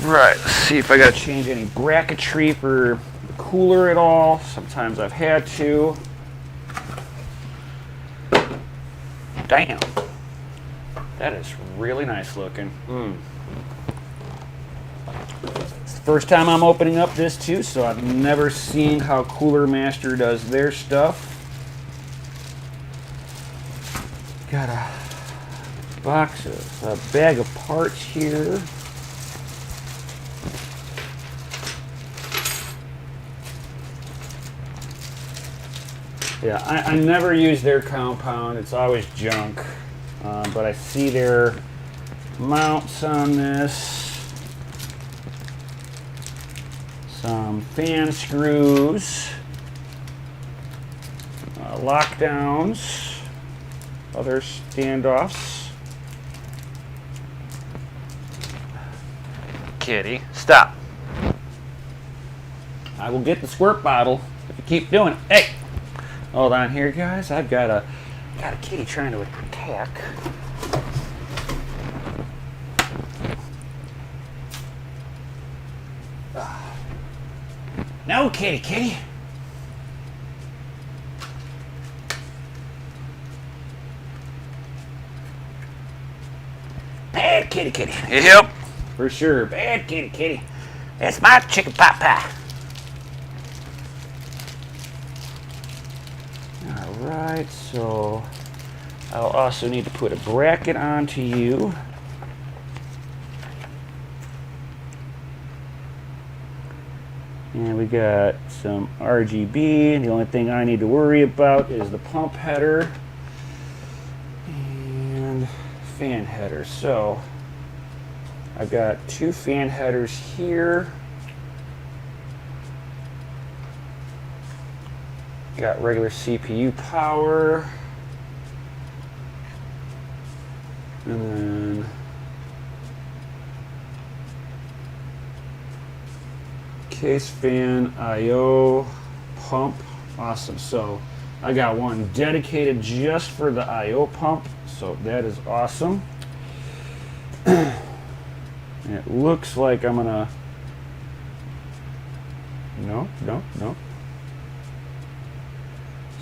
Right, let's see if I gotta change any bracketry for the cooler at all. Sometimes I've had to. Damn. That is really nice looking. It's the first time I'm opening up this too, so I've never seen how Cooler Master does their stuff. Got a box of a bag of parts here. Yeah, I never use their compound. It's always junk. But I see their mounts on this. Some fan screws. Lockdowns. Other standoffs. Kitty, stop. I will get the squirt bottle if you keep doing it. Hey! Hold on here, guys. I've got a kitty trying to attack. No, kitty. Bad kitty. Yep. For sure. Bad kitty. That's my chicken pot pie. Alright, so I'll also need to put a bracket onto you. And we got some RGB. The only thing I need to worry about is the pump header and fan header. So I've got two fan headers here. Got regular CPU power. And then case fan, I/O, pump. Awesome. So I got one dedicated just for the I/O pump. So that is awesome. And it looks like I'm gonna... No.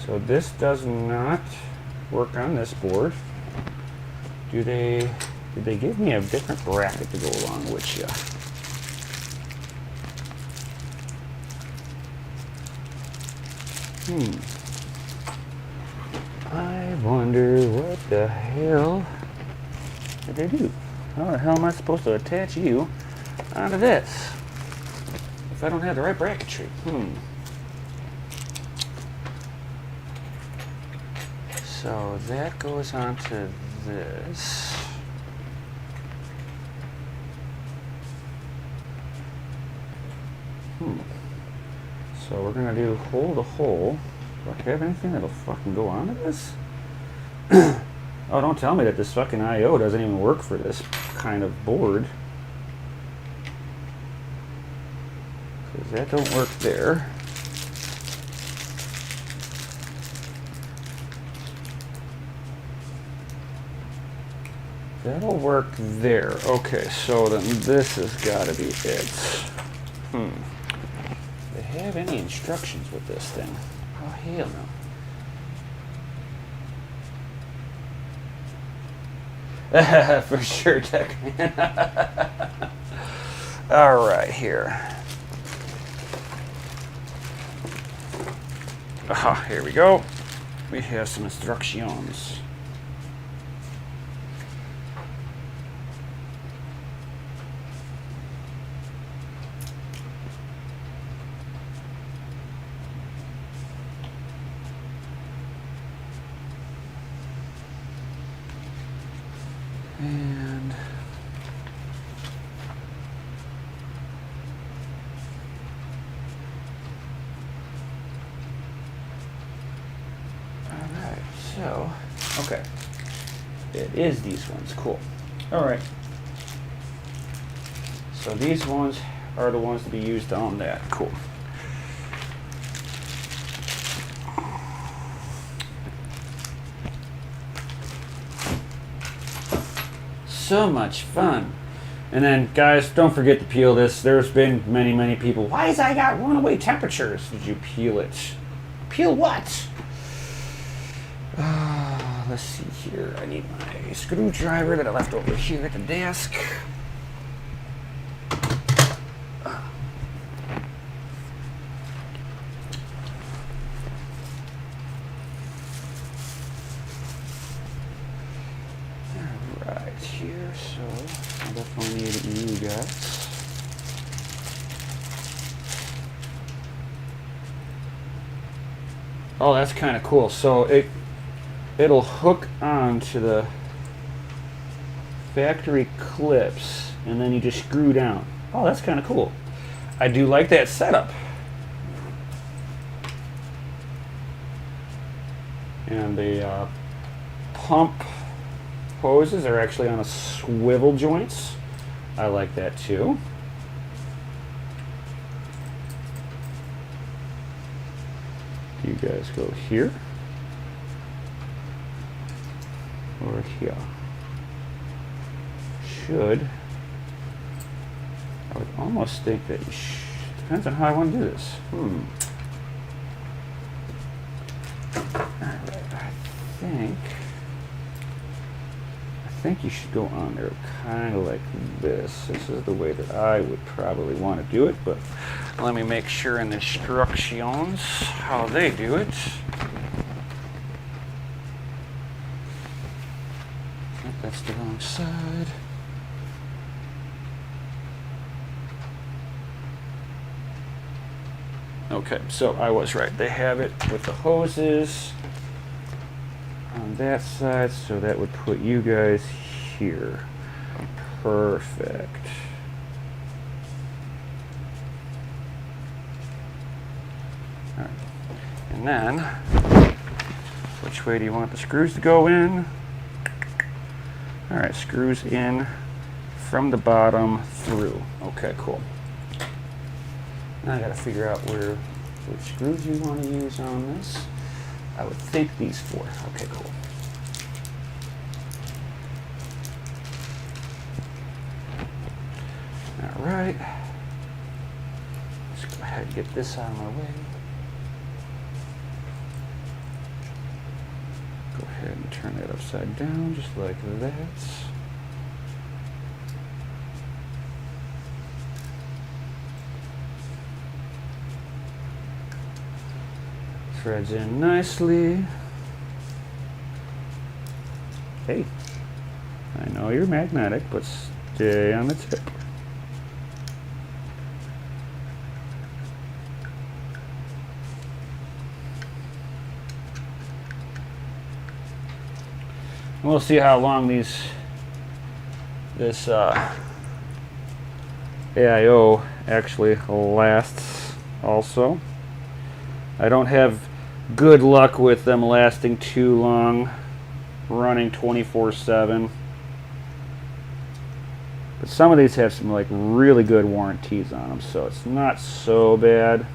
So this does not work on this board. Did they give me a different bracket to go along with you? I wonder what the hell did they do? How the hell am I supposed to attach you onto this if I don't have the right bracketry? So that goes onto this. So we're gonna do hole to hole. Do I have anything that'll fucking go onto this? Oh, don't tell me that this fucking I/O doesn't even work for this kind of board. Because that don't work there. That'll work there. Okay, so then this has got to be it. Do they have any instructions with this thing? Oh, hell no. For sure, Tech Man. All right, here. Aha, here we go. We have some instructions. And all right, so okay, it is these ones. Cool. All right, so these ones are the ones to be used on that. Cool. So much fun. And then, guys, don't forget to peel this. There's been many people. Why has I got runaway temperatures? Did you peel it? Peel what? Let's see here. I need my screwdriver that I left over here at the desk. Here, so I definitely need you guys. Oh, that's kind of cool. So it'll hook onto the factory clips, and then you just screw down. Oh, that's kind of cool. I do like that setup. And the pump hoses are actually on a swivel joints. I like that too. You guys go here or here. Should. I would almost think that depends on how I want to do this. Alright, I think you should go on there kind of like this. This is the way that I would probably want to do it, but let me make sure in the instructions how they do it. Oh, that's the wrong side. Okay, so I was right. They have it with the hoses on that side, so that would put you guys here. Perfect. All right. And then, which way do you want the screws to go in? All right, screws in from the bottom through. Okay, cool. Now I gotta figure out which screws you want to use on this. I would think these four. Okay, cool. All right. Let's go ahead and get this out of my way. Go ahead and turn that upside down, just like that. Threads in nicely. Hey, I know you're magnetic, but stay on the tip. We'll see how long this AIO actually lasts also. I don't have good luck with them lasting too long, running 24/7. But some of these have some like really good warranties on them, so it's not so bad.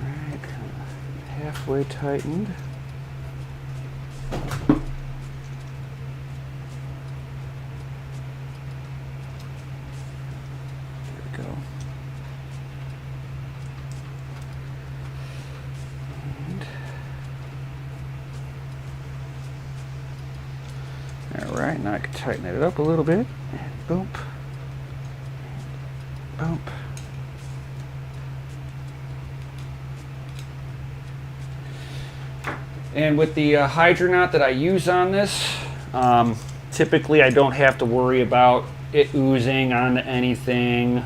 Alright, kind of halfway tightened. Alright, now I can tighten it up a little bit. And boom. Boom. And with the Hydronaut that I use on this, typically I don't have to worry about it oozing onto anything,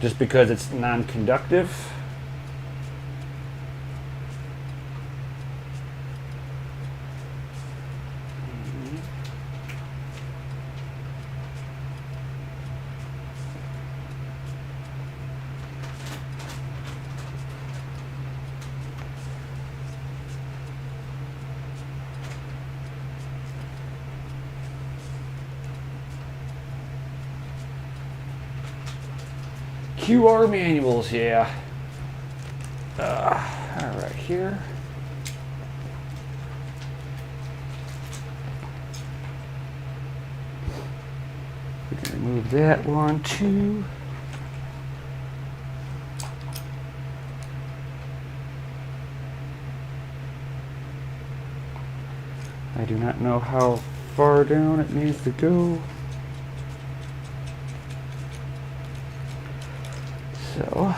just because it's non-conductive. QR manuals, yeah. All right, here. We can remove that one too. I do not know how far down it needs to go. So,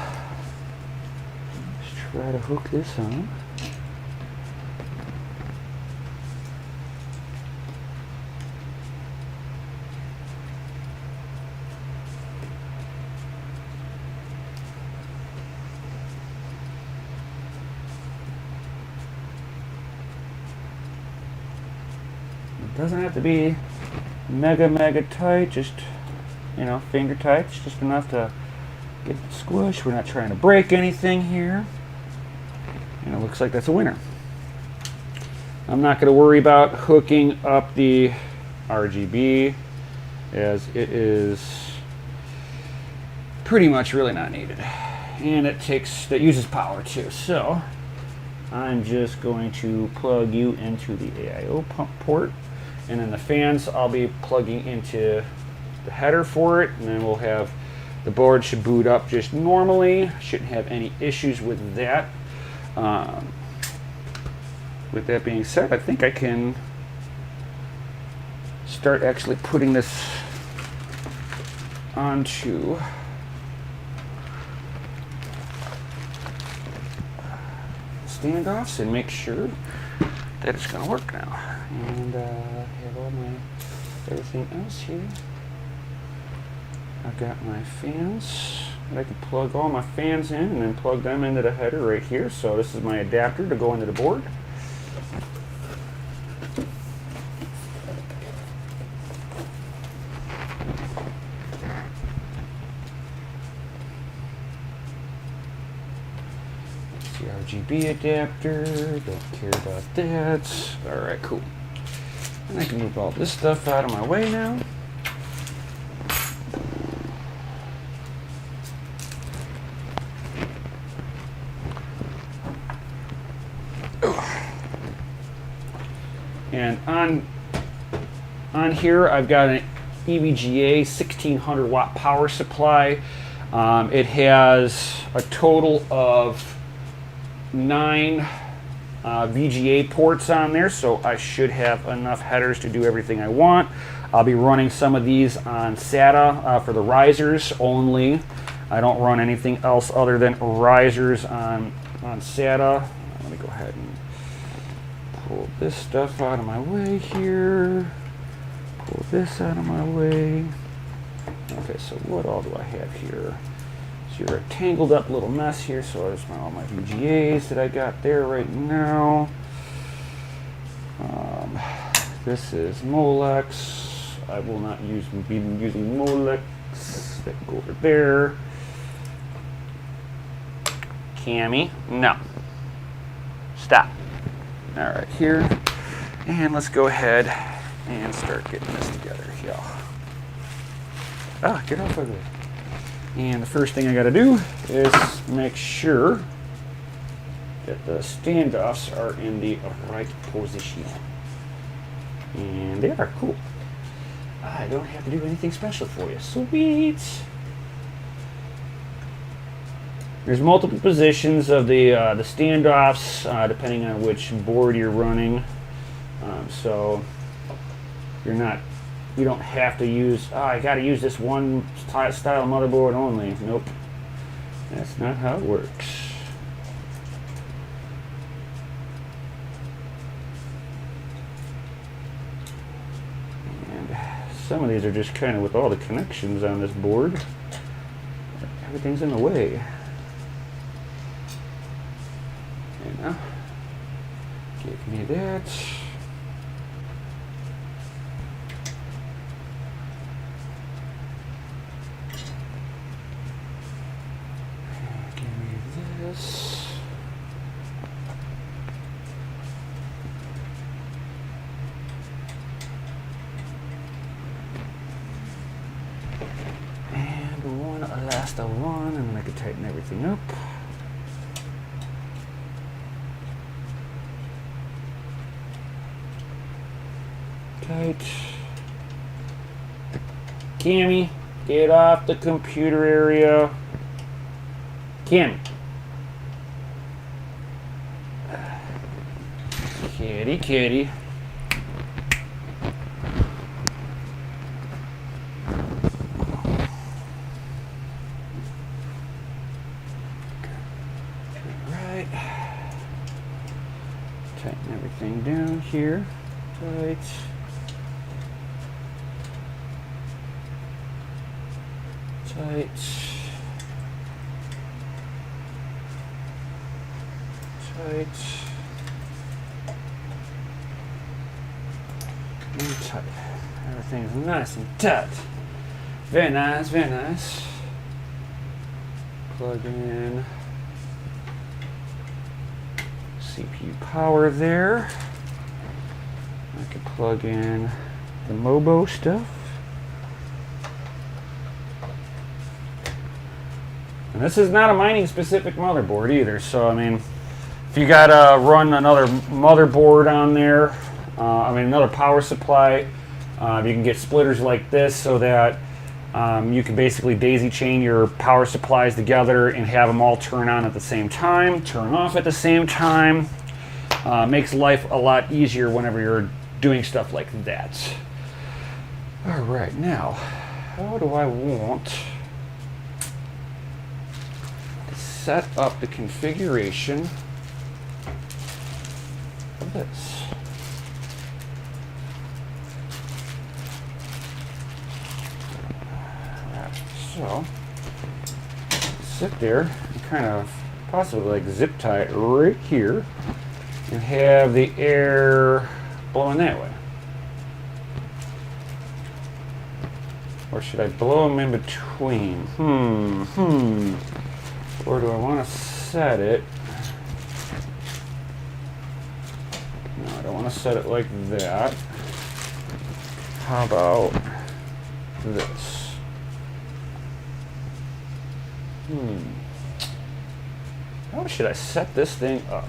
let's try to hook this on. It doesn't have to be mega tight, just, you know, finger tight. It's just enough to get it squished. We're not trying to break anything here. And it looks like that's a winner. I'm not going to worry about hooking up the RGB, as it is pretty much really not needed. And that uses power too. So I'm just going to plug you into the AIO pump port. And then the fans, I'll be plugging into the header for it. And then we'll have the board should boot up just normally. Shouldn't have any issues with that. With that being said, I think I can start actually putting this onto standoffs and make sure that it's going to work now. And have all my everything else here. I've got my fans. I can plug all my fans in and then plug them into the header right here. So this is my adapter to go into the board. RGB adapter, don't care about that. Alright, cool. And I can move all this stuff out of my way now. And on here I've got an EVGA 1600 watt power supply. It has a total of 9 VGA ports on there, so I should have enough headers to do everything I want. I'll be running some of these on SATA for the risers only. I don't run anything else other than risers on SATA. Let me go ahead and pull this stuff out of my way here. Pull this out of my way. Okay, so what all do I have here? You're a tangled up little mess here, so there's all my VGAs that I got there right now. This is Molex. I will not be using Molex. That can go over there. Cami, no. Stop. All right, here. And let's go ahead and start getting this together here. Ah, get off of it. And the first thing I gotta do is make sure that the standoffs are in the right position. And they are cool. I don't have to do anything special for you. Sweet. There's multiple positions of the standoffs depending on which board you're running. So you don't have to use, I got to use this one style motherboard only. Nope. That's not how it works. And some of these are just kind of with all the connections on this board. Everything's in the way. And now, give me that. Last one, and then I can tighten everything up. Tight. Cami, get off the computer area. Cami. Kitty, kitty. Tighten everything down here. Tight. Tight. Tight. And tight. Everything's nice and tight. Very nice, very nice. Plug in CPU power there. I can plug in the Mobo stuff. And this is not a mining specific motherboard either, so I mean, if you gotta run another motherboard on there, another power supply, you can get splitters like this so that you can basically daisy chain your power supplies together and have them all turn on at the same time, turn off at the same time. Makes life a lot easier whenever you're doing stuff like that. All right, now, how do I want to set up the configuration of this? So, sit there and kind of possibly like zip tie it right here and have the air blowing that way. Or should I blow them in between? Or do I want to set it? No, I don't want to set it like that. How about this? How should I set this thing up?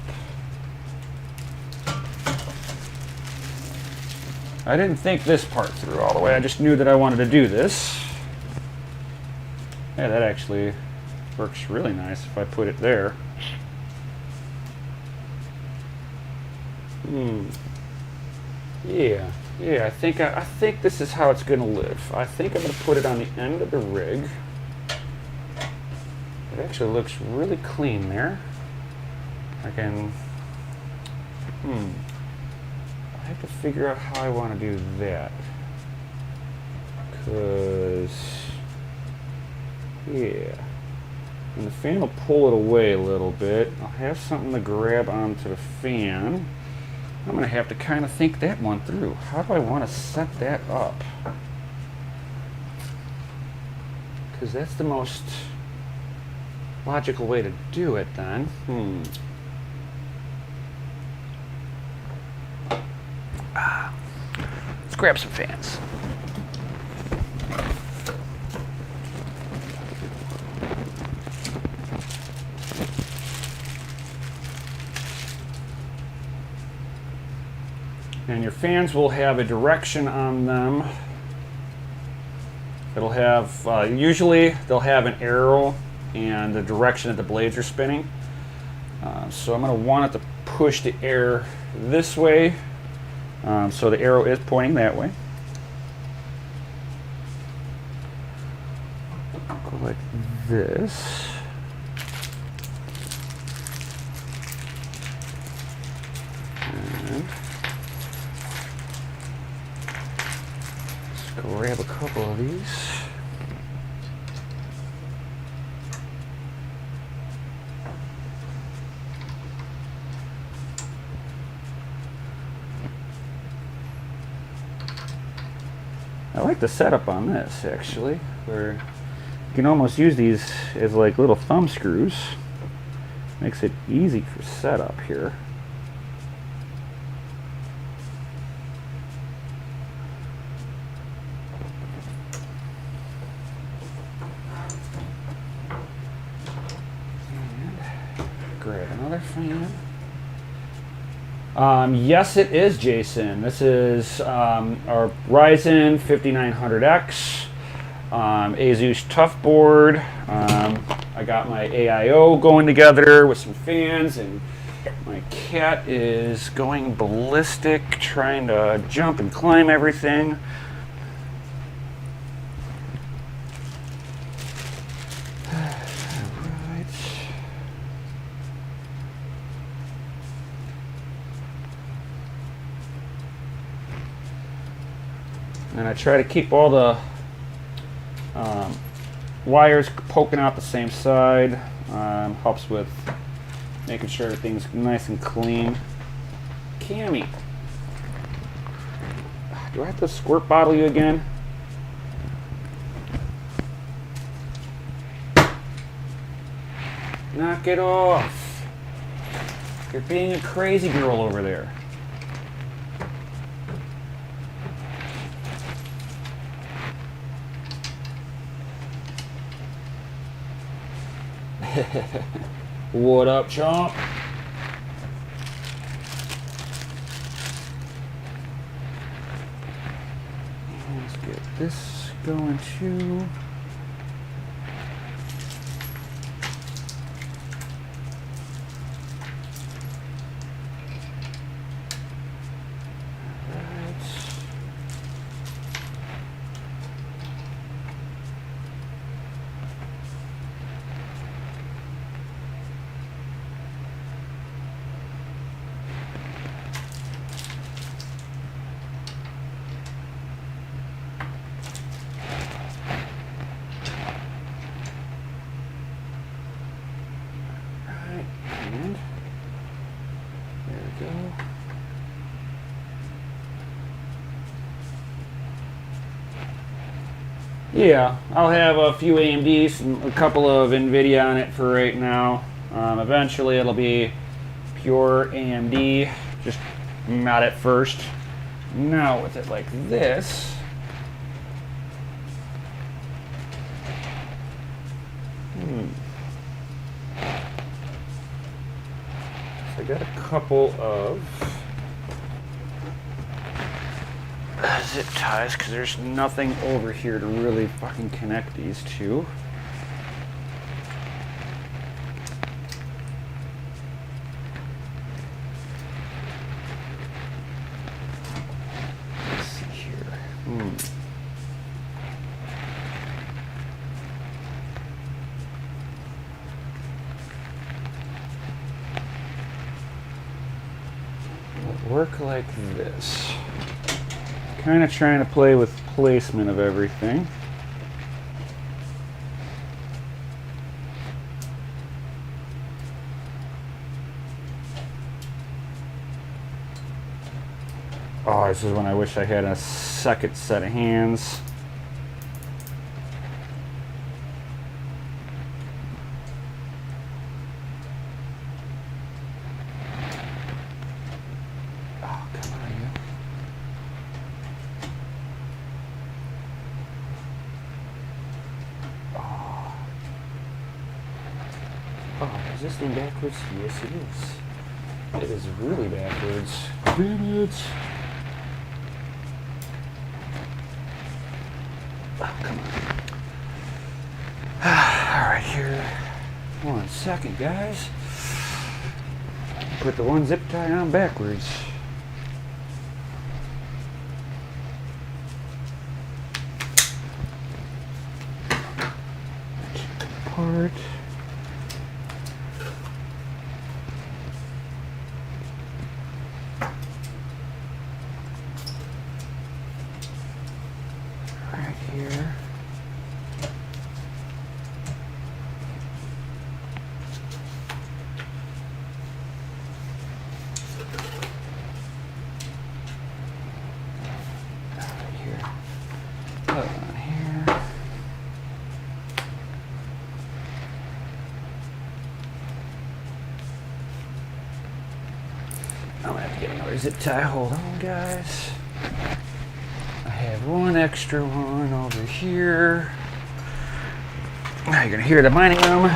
I didn't think this part through all the way. I just knew that I wanted to do this. Yeah, that actually works really nice if I put it there. Yeah, I think this is how it's going to live. I think I'm going to put it on the end of the rig. It actually looks really clean there. I can, I have to figure out how I want to do that. Because, yeah. And the fan will pull it away a little bit. I'll have something to grab onto the fan. I'm going to have to kind of think that one through. How do I want to set that up? Because that's the most logical way to do it then. Let's grab some fans. And your fans will have a direction on them. It'll have, usually they'll have an arrow and the direction that the blades are spinning. So I'm going to want it to push the air this way. So the arrow is pointing that way. Go like this. And let's grab a couple of these. I like the setup on this, actually, where you can almost use these as like little thumb screws. Makes it easy for setup here. And grab another fan. Yes, it is, Jason. This is our Ryzen 5900X Asus Tough board. I got my AIO going together with some fans, and my cat is going ballistic trying to jump and climb everything. And I try to keep all the wires poking out the same side. Helps with making sure everything's nice and clean. Cammy, do I have to squirt bottle you again? Knock it off. You're being a crazy girl over there. What up, chomp? Let's get this going too. Yeah, I'll have a few AMDs and a couple of NVIDIA on it for right now. Eventually it'll be pure AMD, just not at first. Now with it like this, I got a couple of zip ties because there's nothing over here to really fucking connect these two. Let's see here. It'll work like this. Kind of trying to play with placement of everything. Oh, this is when I wish I had a second set of hands. Oh, come on, you. Oh, is this thing backwards? Yes, it is. It is really backwards. Damn it. Oh, come on. All right, here. 1 second, guys. Put the one zip tie on backwards. Apart. Right here. I'm gonna have to get another zip tie. Hold on, guys. I have one extra one over here. Now you're gonna hear the mining room.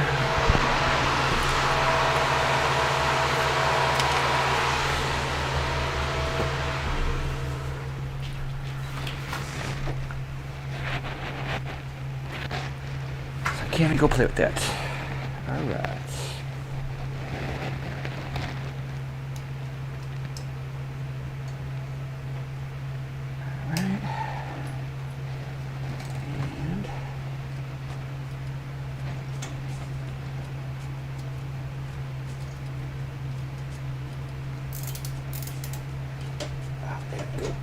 So I can't go play with that. All right.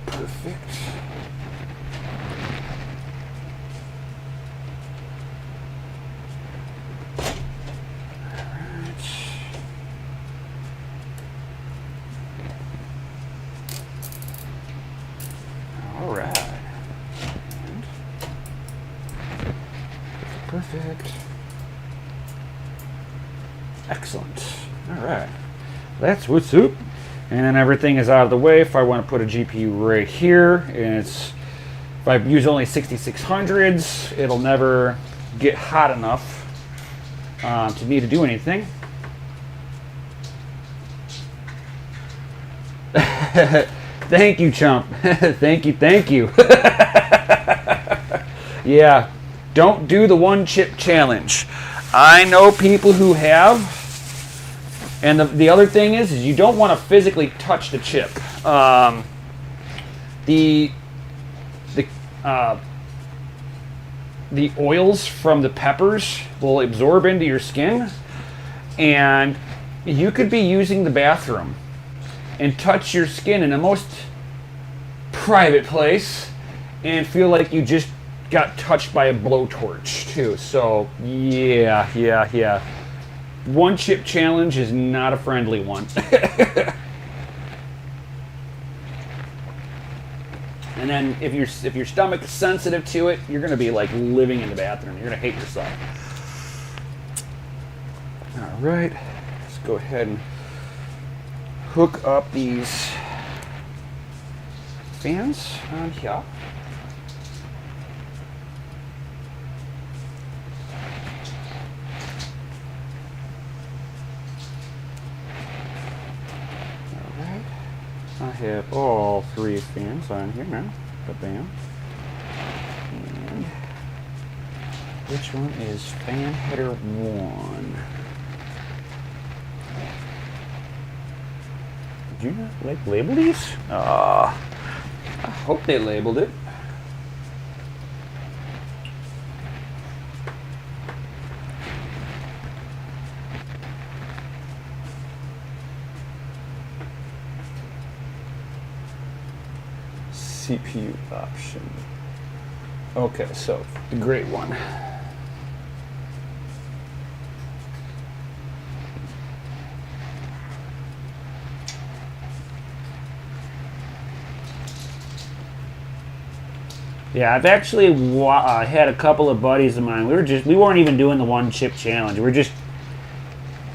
Perfect. All right. And perfect. Excellent. All right. That's what's up. And then everything is out of the way. If I want to put a GPU right here, and if I use only 6600s, it'll never get hot enough to need to do anything. Thank you, chump. Thank you. Yeah, don't do the one chip challenge. I know people who have. And the other thing is you don't want to physically touch the chip. The oils from the peppers will absorb into your skin, and you could be using the bathroom and touch your skin in the most private place and feel like you just got touched by a blowtorch too. So yeah. One chip challenge is not a friendly one. And then if your stomach is sensitive to it, you're gonna be like living in the bathroom. You're gonna hate yourself. All right, let's go ahead and hook up these fans on here. I have all 3 fans on here now. Bam. And which one is fan header 1? Did you not label these? I hope they labeled it. CPU option. Okay, so the great one. Yeah, I've actually had a couple of buddies of mine. We weren't even doing the one chip challenge. We were just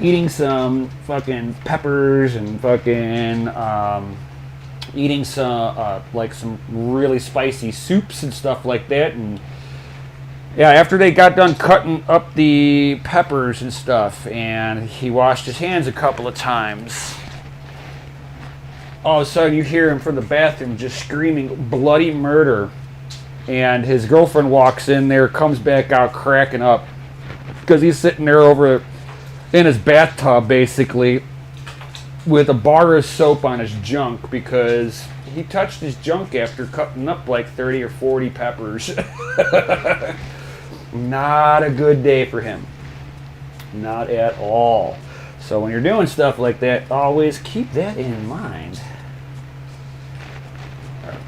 eating some fucking peppers and fucking eating some like some really spicy soups and stuff like that. And yeah, after they got done cutting up the peppers and stuff, and he washed his hands a couple of times, all of a sudden you hear him from the bathroom just screaming bloody murder. And his girlfriend walks in there, comes back out cracking up because he's sitting there over in his bathtub basically with a bar of soap on his junk because he touched his junk after cutting up like 30 or 40 peppers. Not a good day for him. Not at all. So when you're doing stuff like that, always keep that in mind.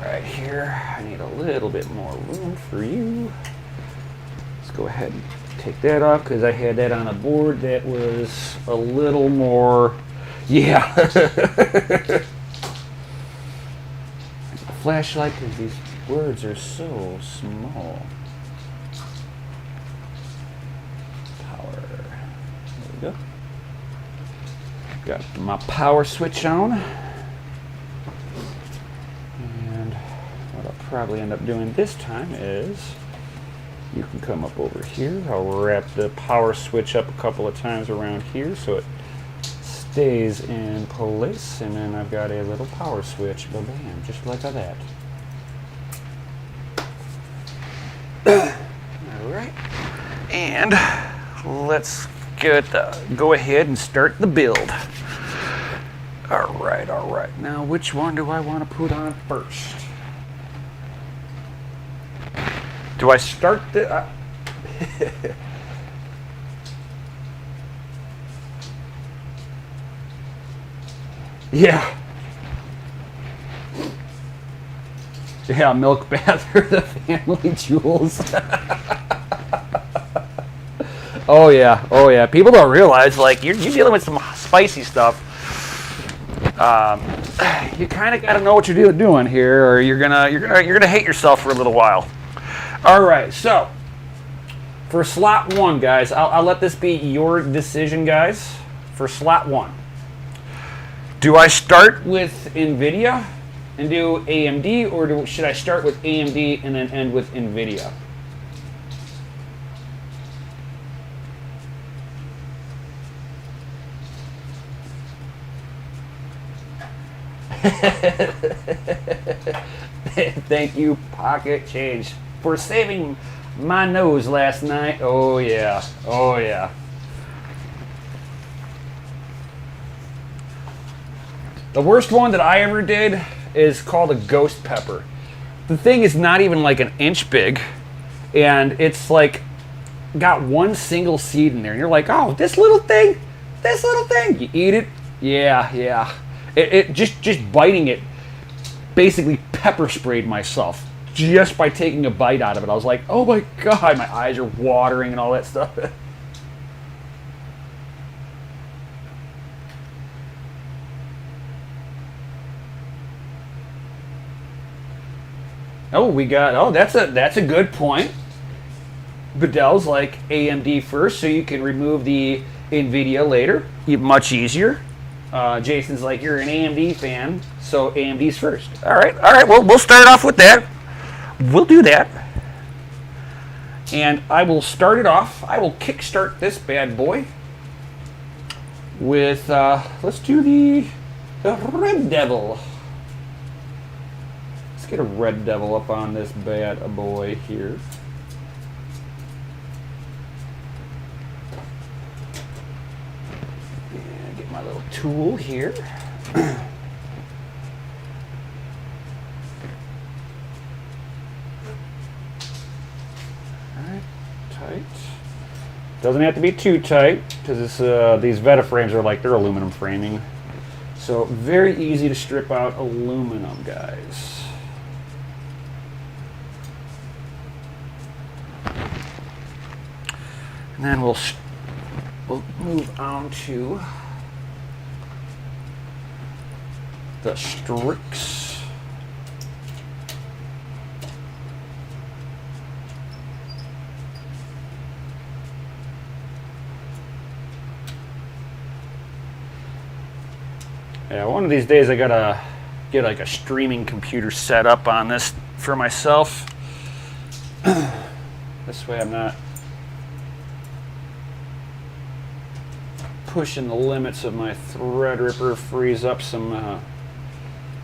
Right here, I need a little bit more room for you. Let's go ahead and take that off because I had that on a board that was a little more, yeah. A flashlight because these words are so small. Power. There we go. Got my power switch on. Probably end up doing this time is you can come up over here. I'll wrap the power switch up a couple of times around here so it stays in place, and then I've got a little power switch, bam, just like that. All right, and let's go ahead and start the build. All right. Now, which one do I want to put on first? Do I start the... Yeah. Yeah, milk bath or the family jewels. Oh yeah. People don't realize, like, you're dealing with some spicy stuff. You kind of got to know what you're doing here, or you're gonna hate yourself for a little while. All right, so for slot 1, guys, I'll let this be your decision, guys. For slot 1, do I start with NVIDIA and do AMD, or should I start with AMD and then end with NVIDIA? Thank you, Pocket Change, for saving my nose last night. Oh yeah. The worst one that I ever did is called a ghost pepper. The thing is not even like an inch big, and it's like got one single seed in there, and you're like, oh, this little thing. You eat it, yeah. It just biting it basically pepper sprayed myself just by taking a bite out of it. I was like, oh my God, my eyes are watering and all that stuff. That's a good point. Bedell's like AMD first, so you can remove the NVIDIA later. Much easier. Jason's like, you're an AMD fan, so AMD's first. All right. Well, we'll start off with that. We'll do that. And I will start it off. I will kickstart this bad boy with, let's do the Red Devil. Let's get a Red Devil up on this bad boy here. And get my little tool here. Tight. Doesn't have to be too tight because these Veta frames are like, they're aluminum framing. So very easy to strip out aluminum, guys. And then we'll move on to the Strix. Yeah, one of these days I gotta get like a streaming computer set up on this for myself. This way I'm not pushing the limits of my Threadripper, frees up some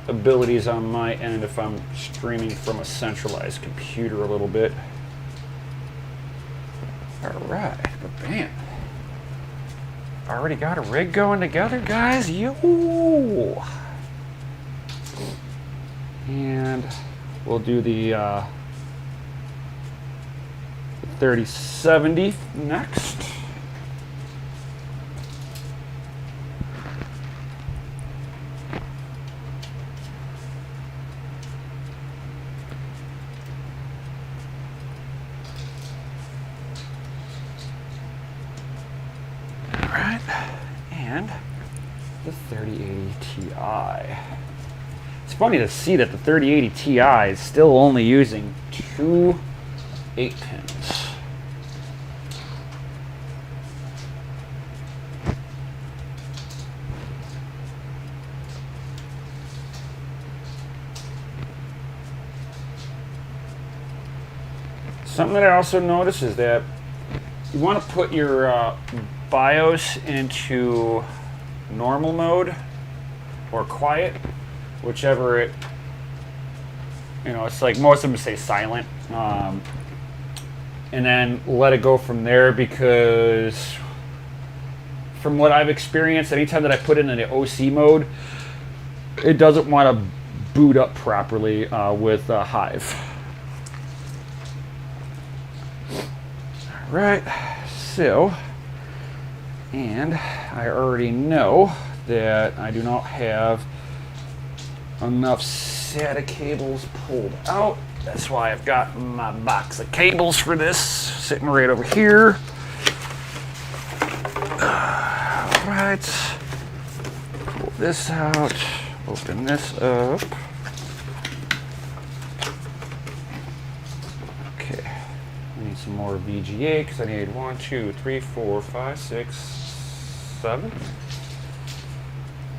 abilities on my end if I'm streaming from a centralized computer a little bit. Alright, but bam. Already got a rig going together, guys. Yo! And we'll do the 3070 next. Alright, and the 3080 Ti. It's funny to see that the 3080 Ti is still only using 2 8-pins. Something that I also noticed is that you want to put your BIOS into normal mode or quiet, whichever it, it's like most of them say silent, and then let it go from there, because from what I've experienced, anytime that I put it in the OC mode, it doesn't want to boot up properly with Hive. Right, so, and I already know that I do not have enough SATA cables pulled out. That's why I've got my box of cables for this sitting right over here. Right, pull this out, open this up. Okay. Some more VGA because I need 1, 2, 3, 4, 5, 6, 7.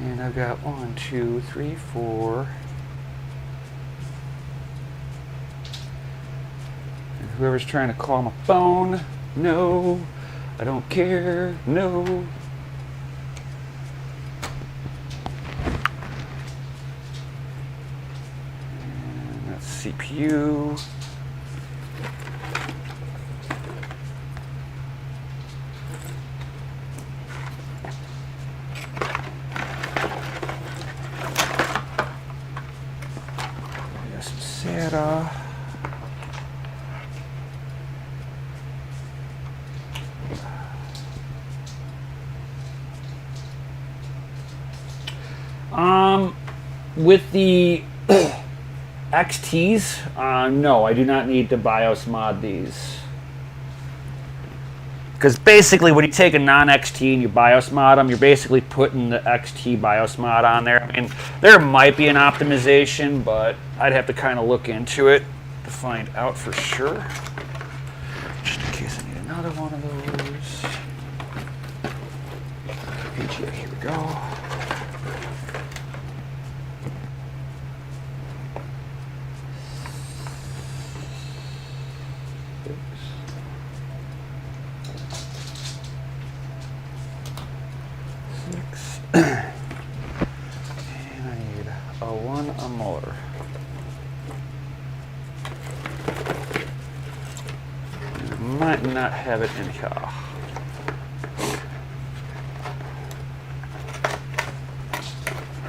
And I've got 1, 2, 3, 4. And whoever's trying to call my phone, no, I don't care, no. And that's CPU. SATA. With the XTs, no, I do not need to BIOS mod these. Because basically when you take a non-XT and you BIOS mod them, you're basically putting the XT BIOS mod on there. I mean, there might be an optimization, but I'd have to kind of look into it to find out for sure. Just in case I need another one of those. VGA, here we go. A motor. Might not have it in here.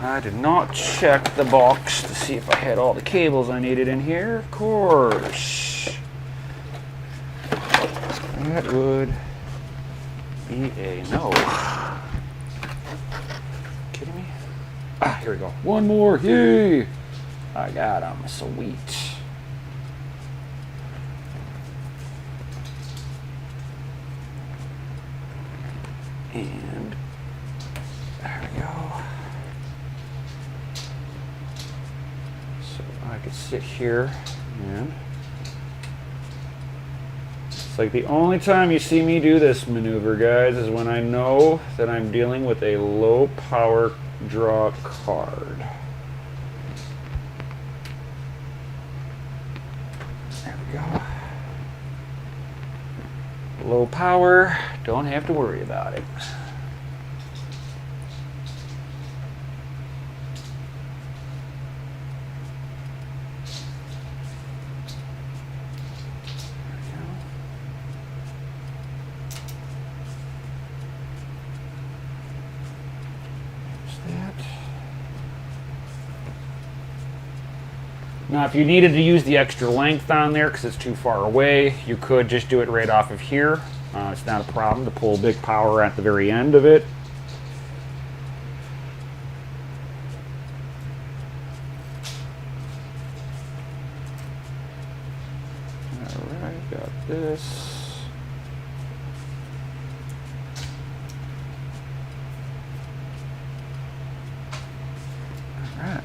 I did not check the box to see if I had all the cables I needed in here. Of course. That would be a no. Kidding me? Ah, here we go. One more. Yay! I got him. Sweet. And there we go. So I could sit here and It's like the only time you see me do this maneuver, guys, is when I know that I'm dealing with a low power draw card. There we go. Low power, don't have to worry about it. Now, if you needed to use the extra length on there because it's too far away, you could just do it right off of here. It's not a problem to pull big power at the very end of it. All right, got this. All right.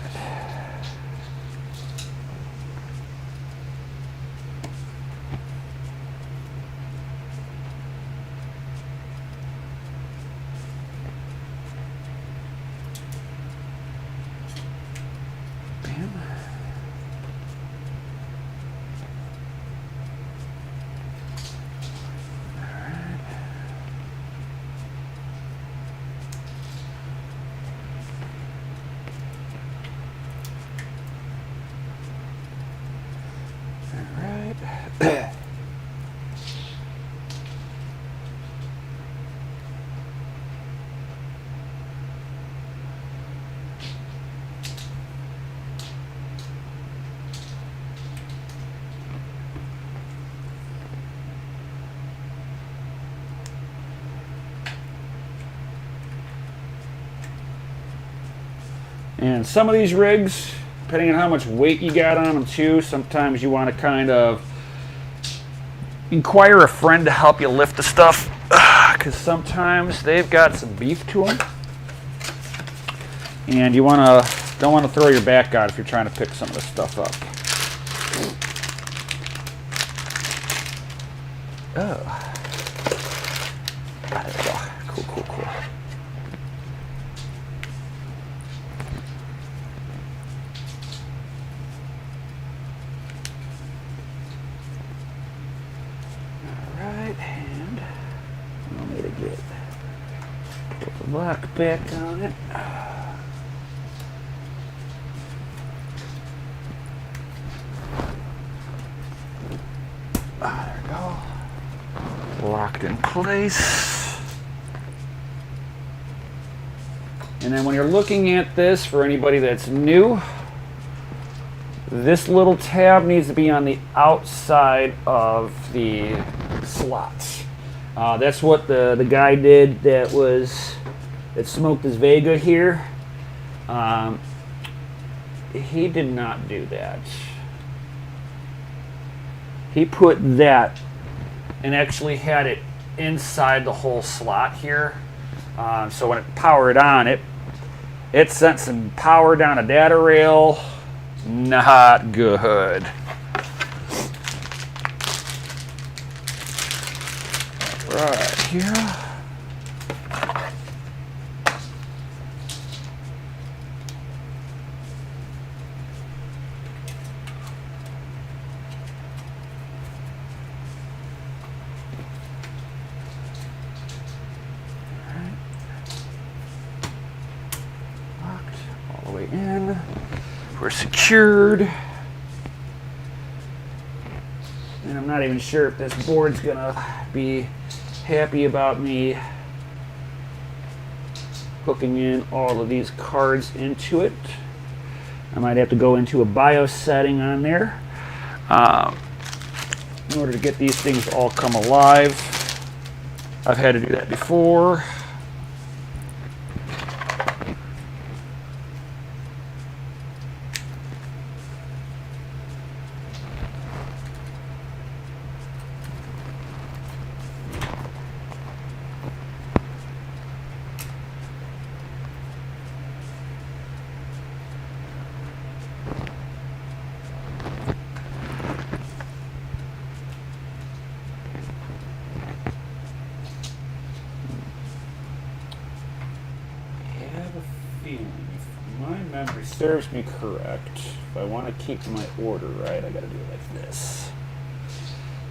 And some of these rigs, depending on how much weight you got on them too, sometimes you want to kind of inquire a friend to help you lift the stuff, because sometimes they've got some beef to them. And you don't want to throw your back out if you're trying to pick some of this stuff up. Oh. There we go. Cool, cool, cool. Lock back on it. There we go. Locked in place. And then when you're looking at this, for anybody that's new, this little tab needs to be on the outside of the slots. That's what the guy did that smoked his Vega here. He did not do that. He put that and actually had it inside the whole slot here. So when it powered on, it sent some power down a data rail. Not good. Right here. In. We're secured. And I'm not even sure if this board's gonna be happy about me hooking in all of these cards into it. I might have to go into a BIOS setting on there in order to get these things all come alive. I've had to do that before. feeling, if my memory serves me correct, if I want to keep my order right, I got to do it like this.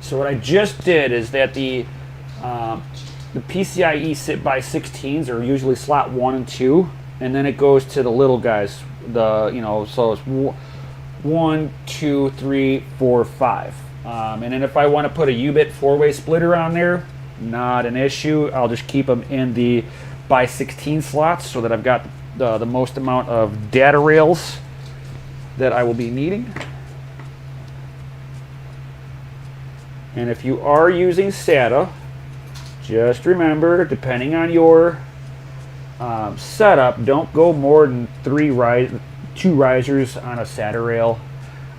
So what I just did is that the PCIe sit by 16s are usually slot 1 and 2, and then it goes to the little guys. So it's 1, 2, 3, 4, 5. And then if I want to put a U-bit 4-way splitter on there, not an issue. I'll just keep them in the by 16 slots so that I've got the most amount of data rails that I will be needing. And if you are using SATA, just remember, depending on your setup, don't go more than 2 risers on a SATA rail.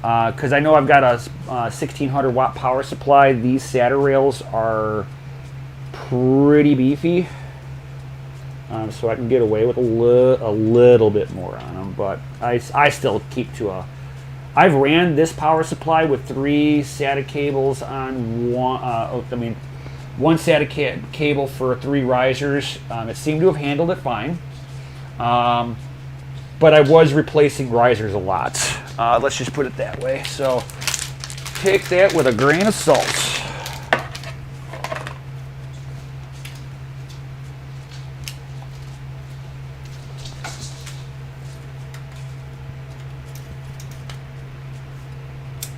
Because I know I've got a 1600 watt power supply. These SATA rails are pretty beefy, so I can get away with a little bit more on them. But I still keep to a. I've ran this power supply with 3 SATA cables on one. One SATA cable for 3 risers. It seemed to have handled it fine. But I was replacing risers a lot. Let's just put it that way. So take that with a grain of salt.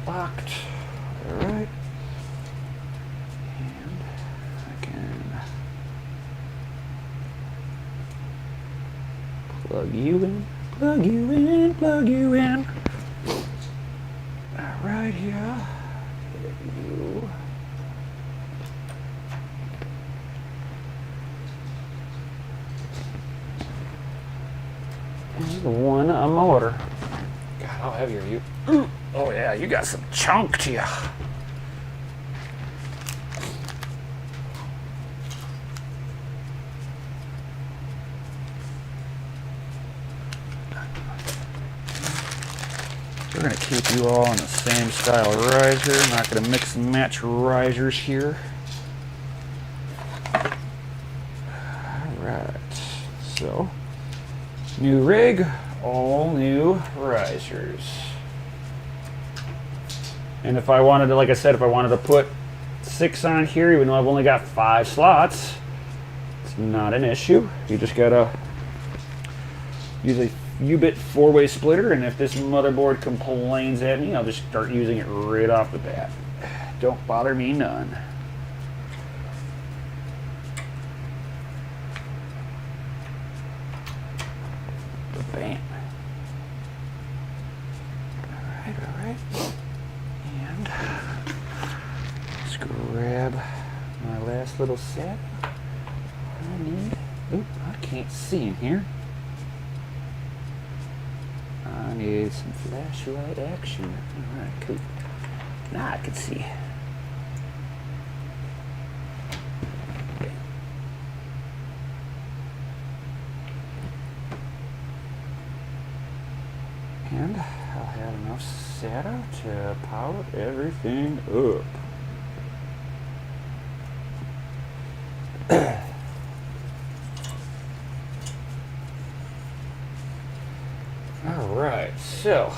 Locked. All right. And I can plug you in. Plug you in, plug you in. All right, here. You. And the one on motor. God, how heavy are you? Oh yeah, you got some chunk to you. We're going to keep you all in the same style riser. I'm not going to mix and match risers here. Alright, so new rig, all new risers. And if I wanted to, like I said, if I wanted to put 6 on here, even though I've only got 5 slots, it's not an issue. You just got to use a U-bit 4-way splitter, and if this motherboard complains at me, I'll just start using it right off the bat. Don't bother me none. Bam. Alright. And let's grab my last little set. I need, oop, I can't see in here. I need some flashlight action. Alright, cool. Now I can see. Okay. And I'll have enough SATA to power everything up. Alright, so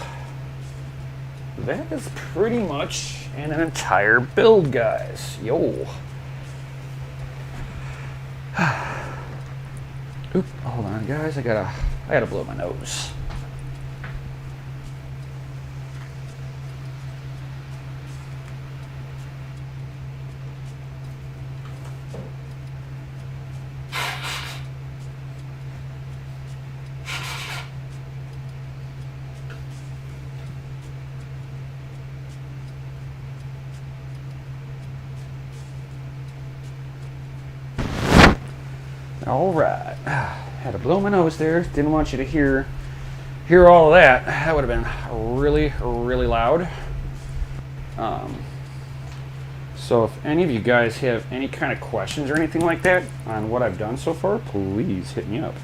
that is pretty much an entire build, guys. Yo. Oop, hold on, guys. I gotta blow my nose. All right, had to blow my nose there. Didn't want you to hear all of that. That would have been really, really loud. So if any of you guys have any kind of questions or anything like that on what I've done so far, please hit me up.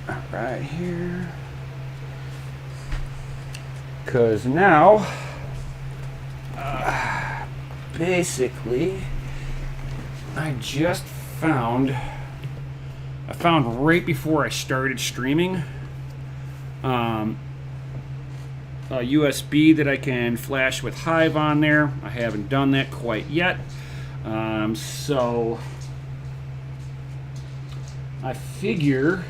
All right, here. Because now, basically, I found right before I started streaming a USB that I can flash with Hive on there. I haven't done that quite yet. So I figure,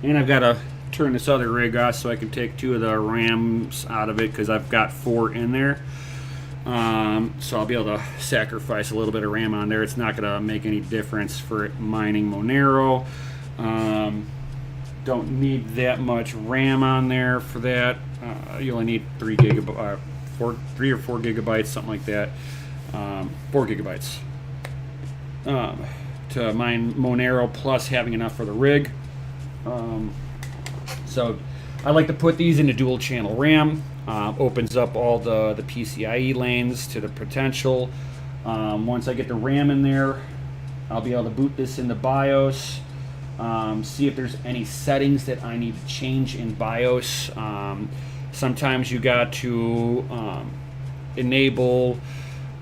and I've got to turn this other rig off so I can take 2 of the RAMs out of it because I've got 4 in there. So I'll be able to sacrifice a little bit of RAM on there. It's not going to make any difference for mining Monero. Don't need that much RAM on there for that. You only need 3 or 4 gigabytes, something like that. 4 gigabytes to mine Monero, plus having enough for the rig. So I like to put these into dual channel RAM. Opens up all the PCIe lanes to the potential. Once I get the RAM in there, I'll be able to boot this into BIOS. See if there's any settings that I need to change in BIOS. Sometimes you got to enable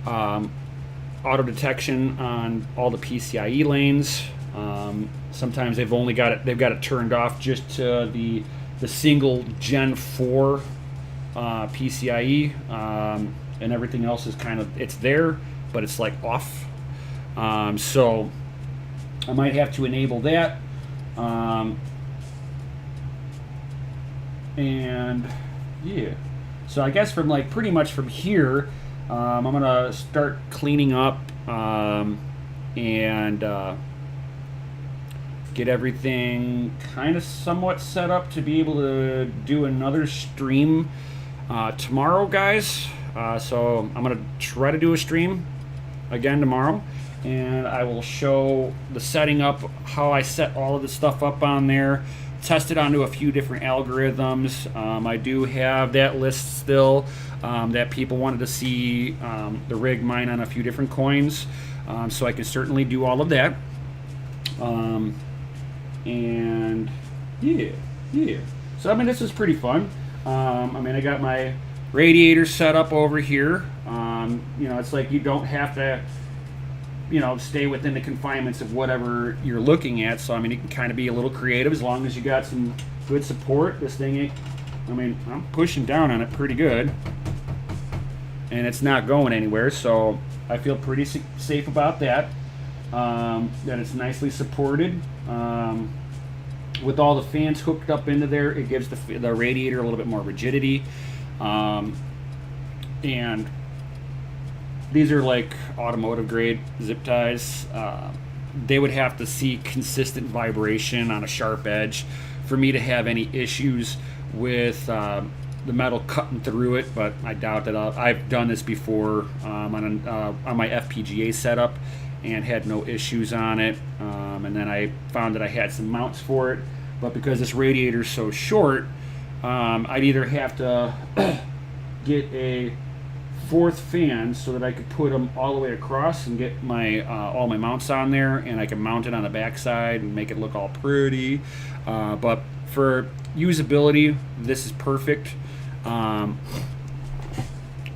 auto detection on all the PCIe lanes. Sometimes they've got it turned off just to the single Gen 4 PCIe, and everything else is it's there, but it's like off. So I might have to enable that. And yeah, so I guess from pretty much from here, I'm gonna start cleaning up and get everything kind of somewhat set up to be able to do another stream tomorrow, guys. So I'm gonna try to do a stream again tomorrow, and I will show the setting up, how I set all of the stuff up on there, test it onto a few different algorithms. I do have that list still that people wanted to see the rig mine on a few different coins, so I can certainly do all of that. And yeah. So I mean, this is pretty fun. I got my radiator set up over here. It's like you don't have to stay within the confinements of whatever you're looking at. So, you can kind of be a little creative as long as you got some good support. This thing ain't, I'm pushing down on it pretty good, and it's not going anywhere. So I feel pretty safe about that. That it's nicely supported. With all the fans hooked up into there, it gives the radiator a little bit more rigidity. And these are like automotive grade zip ties. They would have to see consistent vibration on a sharp edge for me to have any issues with the metal cutting through it, but I doubt that. I've done this before on my FPGA setup and had no issues on it. And then I found that I had some mounts for it, but because this radiator is so short, I'd either have to get a 4th fan so that I could put them all the way across and get my all my mounts on there, and I can mount it on the backside and make it look all pretty. But for usability, this is perfect.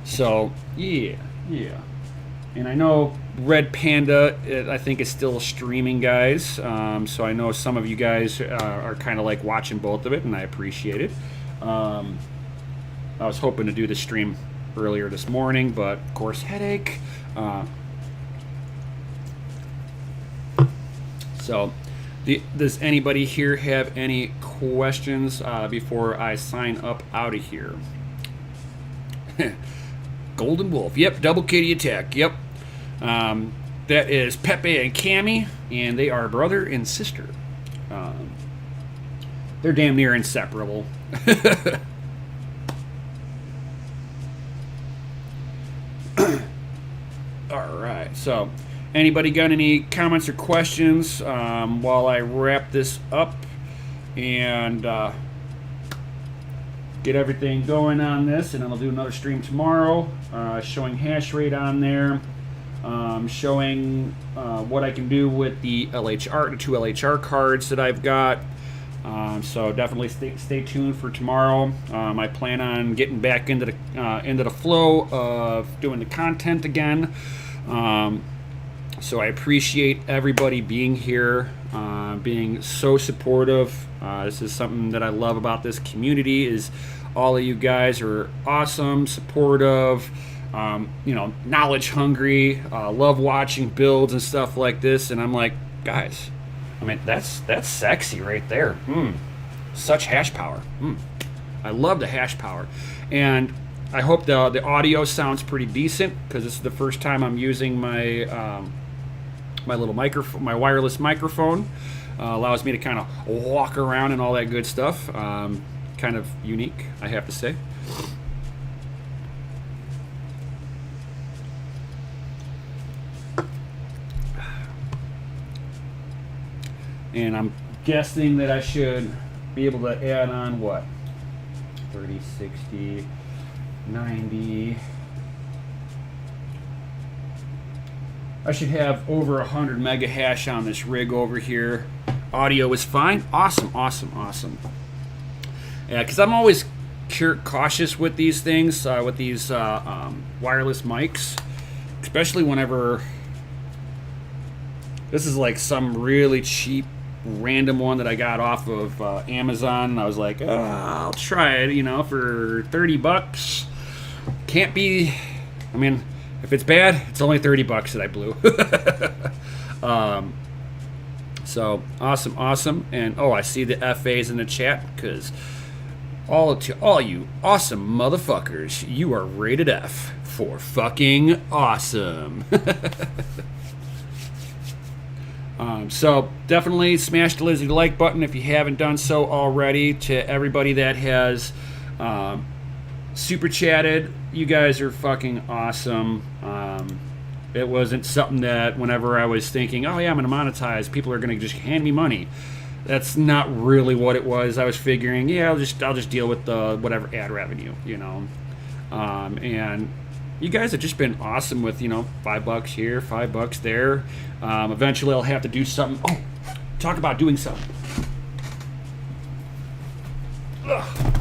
So yeah. And I know Red Panda, I think, is still streaming, guys. So I know some of you guys are kind of like watching both of it, and I appreciate it. I was hoping to do the stream earlier this morning, but of course, headache. So does anybody here have any questions before I sign up out of here? Golden Wolf, yep. Double Kitty Attack, yep. That is Pepe and Cammy, and they are brother and sister. They're damn near inseparable. All right, so anybody got any comments or questions while I wrap this up and get everything going on this? And then I'll do another stream tomorrow showing hash rate on there, showing what I can do with the LHR, the 2 LHR cards that I've got, So definitely stay tuned for tomorrow. I plan on getting back into the flow of doing the content again. So I appreciate everybody being here, being so supportive. This is something that I love about this community is all of you guys are awesome, supportive, knowledge hungry, love watching builds and stuff like this. And I'm like, guys, I mean, that's sexy right there. Such hash power. I love the hash power. And I hope the audio sounds pretty decent because this is the first time I'm using my my little microphone, my wireless microphone. Allows me to kind of walk around and all that good stuff. Kind of unique, I have to say. And I'm guessing that I should be able to add on what? 30, 60, 90. I should have over 100 mega hash on this rig over here. Audio is fine. Awesome, awesome, awesome. Yeah, because I'm always cautious with these things, with these wireless mics, especially whenever this is like some really cheap random one that I got off of Amazon. I was like, I'll try it, for $30. Can't be, I mean, if it's bad, it's only $30 that I blew. So awesome. And I see the FAs in the chat because all you awesome motherfuckers, you are rated F for fucking awesome. So definitely smash the like button if you haven't done so already. To everybody that has super chatted, you guys are fucking awesome. It wasn't something that whenever I was thinking, oh yeah, I'm gonna monetize, people are gonna just hand me money. That's not really what it was. I was figuring, yeah, I'll just deal with the whatever ad revenue, and you guys have just been awesome with, $5 here, $5 there. Eventually I'll have to do something. Oh, talk about doing something. Ugh.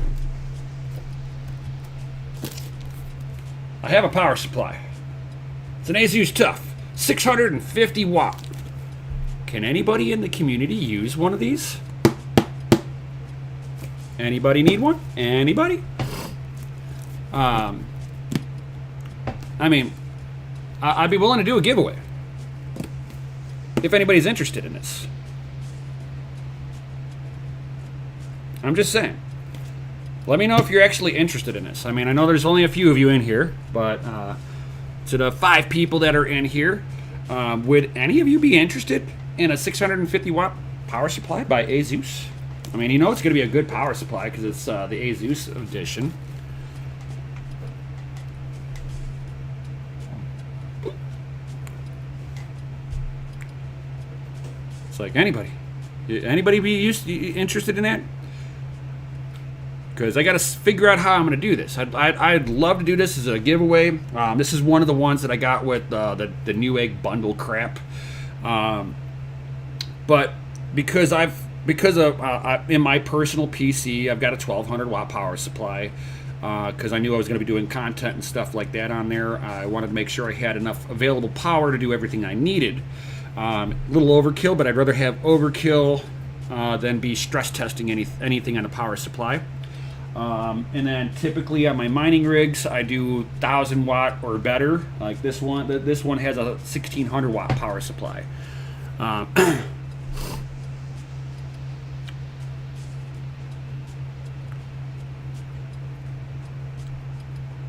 I have a power supply. It's an ASUS Tough, 650 watt. Can anybody in the community use one of these? Anybody need one? Anybody? I mean, I'd be willing to do a giveaway if anybody's interested in this. I'm just saying. Let me know if you're actually interested in this. I mean, I know there's only a few of you in here, but to the 5 people that are in here, would any of you be interested in a 650 watt power supply by ASUS? I mean, it's going to be a good power supply because it's the ASUS edition. It's like anybody be interested in that? Because I got to figure out how I'm going to do this. I'd love to do this as a giveaway. This is one of the ones that I got with the Newegg bundle crap. But because in my personal PC, I've got a 1200 watt power supply. Because I knew I was going to be doing content and stuff like that on there. I wanted to make sure I had enough available power to do everything I needed. A little overkill, but I'd rather have overkill than be stress testing anything on a power supply. And then typically on my mining rigs, I do 1000 watt or better. Like this one has a 1600 watt power supply.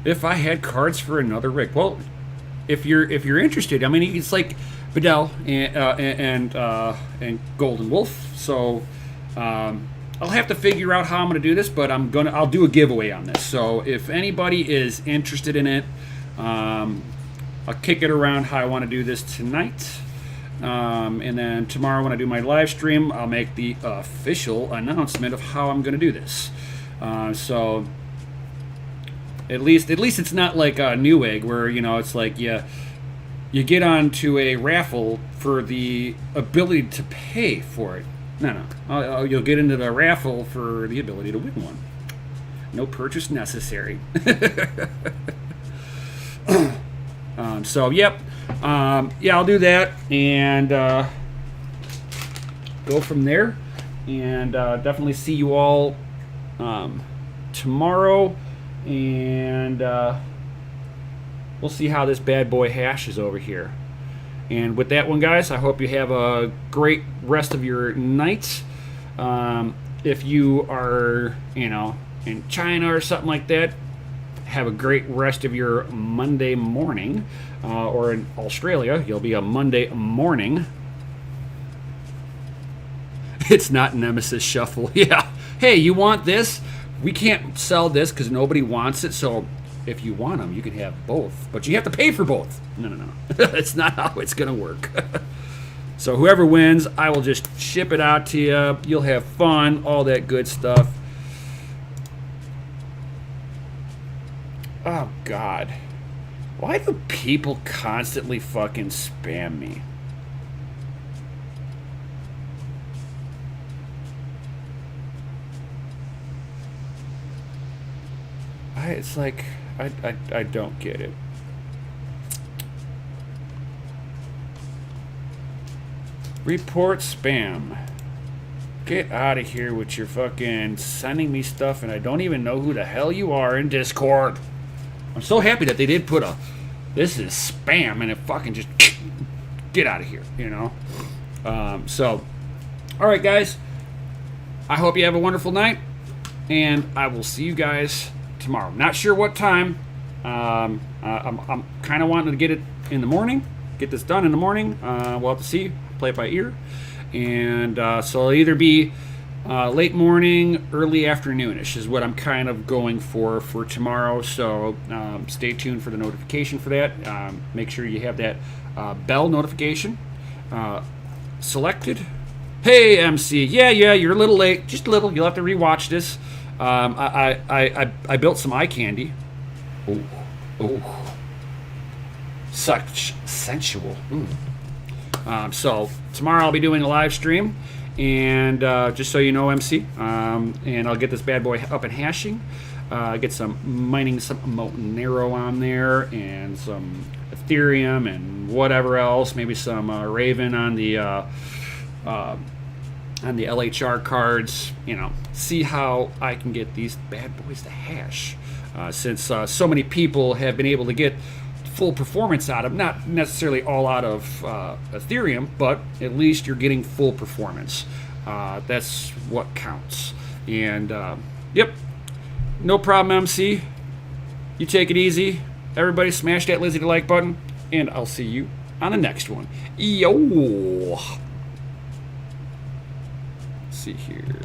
If I had cards for another rig, well, if you're interested, I mean, it's like Bedell and Golden Wolf. So I'll have to figure out how I'm going to do this, but I'll do a giveaway on this. So if anybody is interested in it, I'll kick it around how I want to do this tonight. And then tomorrow when I do my live stream, I'll make the official announcement of how I'm going to do this. So at least it's not like a Newegg where, it's like you get onto a raffle for the ability to pay for it. No. You'll get into the raffle for the ability to win one. No purchase necessary. So, yep. Yeah, I'll do that and go from there. And definitely see you all tomorrow. And we'll see how this bad boy hashes over here. And with that one, guys, I hope you have a great rest of your night. If you are, in China or something like that, have a great rest of your Monday morning. Or in Australia, you'll be a Monday morning. It's not Nemesis Shuffle. Yeah. Hey, you want this? We can't sell this because nobody wants it, so if you want them, you can have both. But you have to pay for both. No. It's not how it's going to work. So whoever wins, I will just ship it out to you. You'll have fun, all that good stuff. Oh, God. Why do people constantly fucking spam me? It's like, I don't get it. Report spam. Get out of here with your fucking sending me stuff and I don't even know who the hell you are in Discord. I'm so happy that they did put this is spam and it fucking just get out of here, So, all right, guys. I hope you have a wonderful night and I will see you guys tomorrow. Not sure what time. I'm kind of wanting to get it in the morning. Get this done in the morning. We'll have to see. Play it by ear. And so it'll either be late morning, early afternoonish is what I'm kind of going for tomorrow. So stay tuned for the notification for that. Make sure you have that bell notification selected. Hey, MC. Yeah, you're a little late. Just a little. You'll have to rewatch this. I built some eye candy. Oh, such sensual. So tomorrow I'll be doing a live stream, and just so you know, MC, and I'll get this bad boy up and hashing. Get some mining some Monero on there, and some Ethereum, and whatever else. Maybe some Raven on the LHR cards. See how I can get these bad boys to hash. Since so many people have been able to get full performance out of, not necessarily all out of Ethereum, but at least you're getting full performance. That's what counts. And yep, no problem, MC. You take it easy. Everybody smash that Lizzie the like button, and I'll see you on the next one. Yo! Let's see here.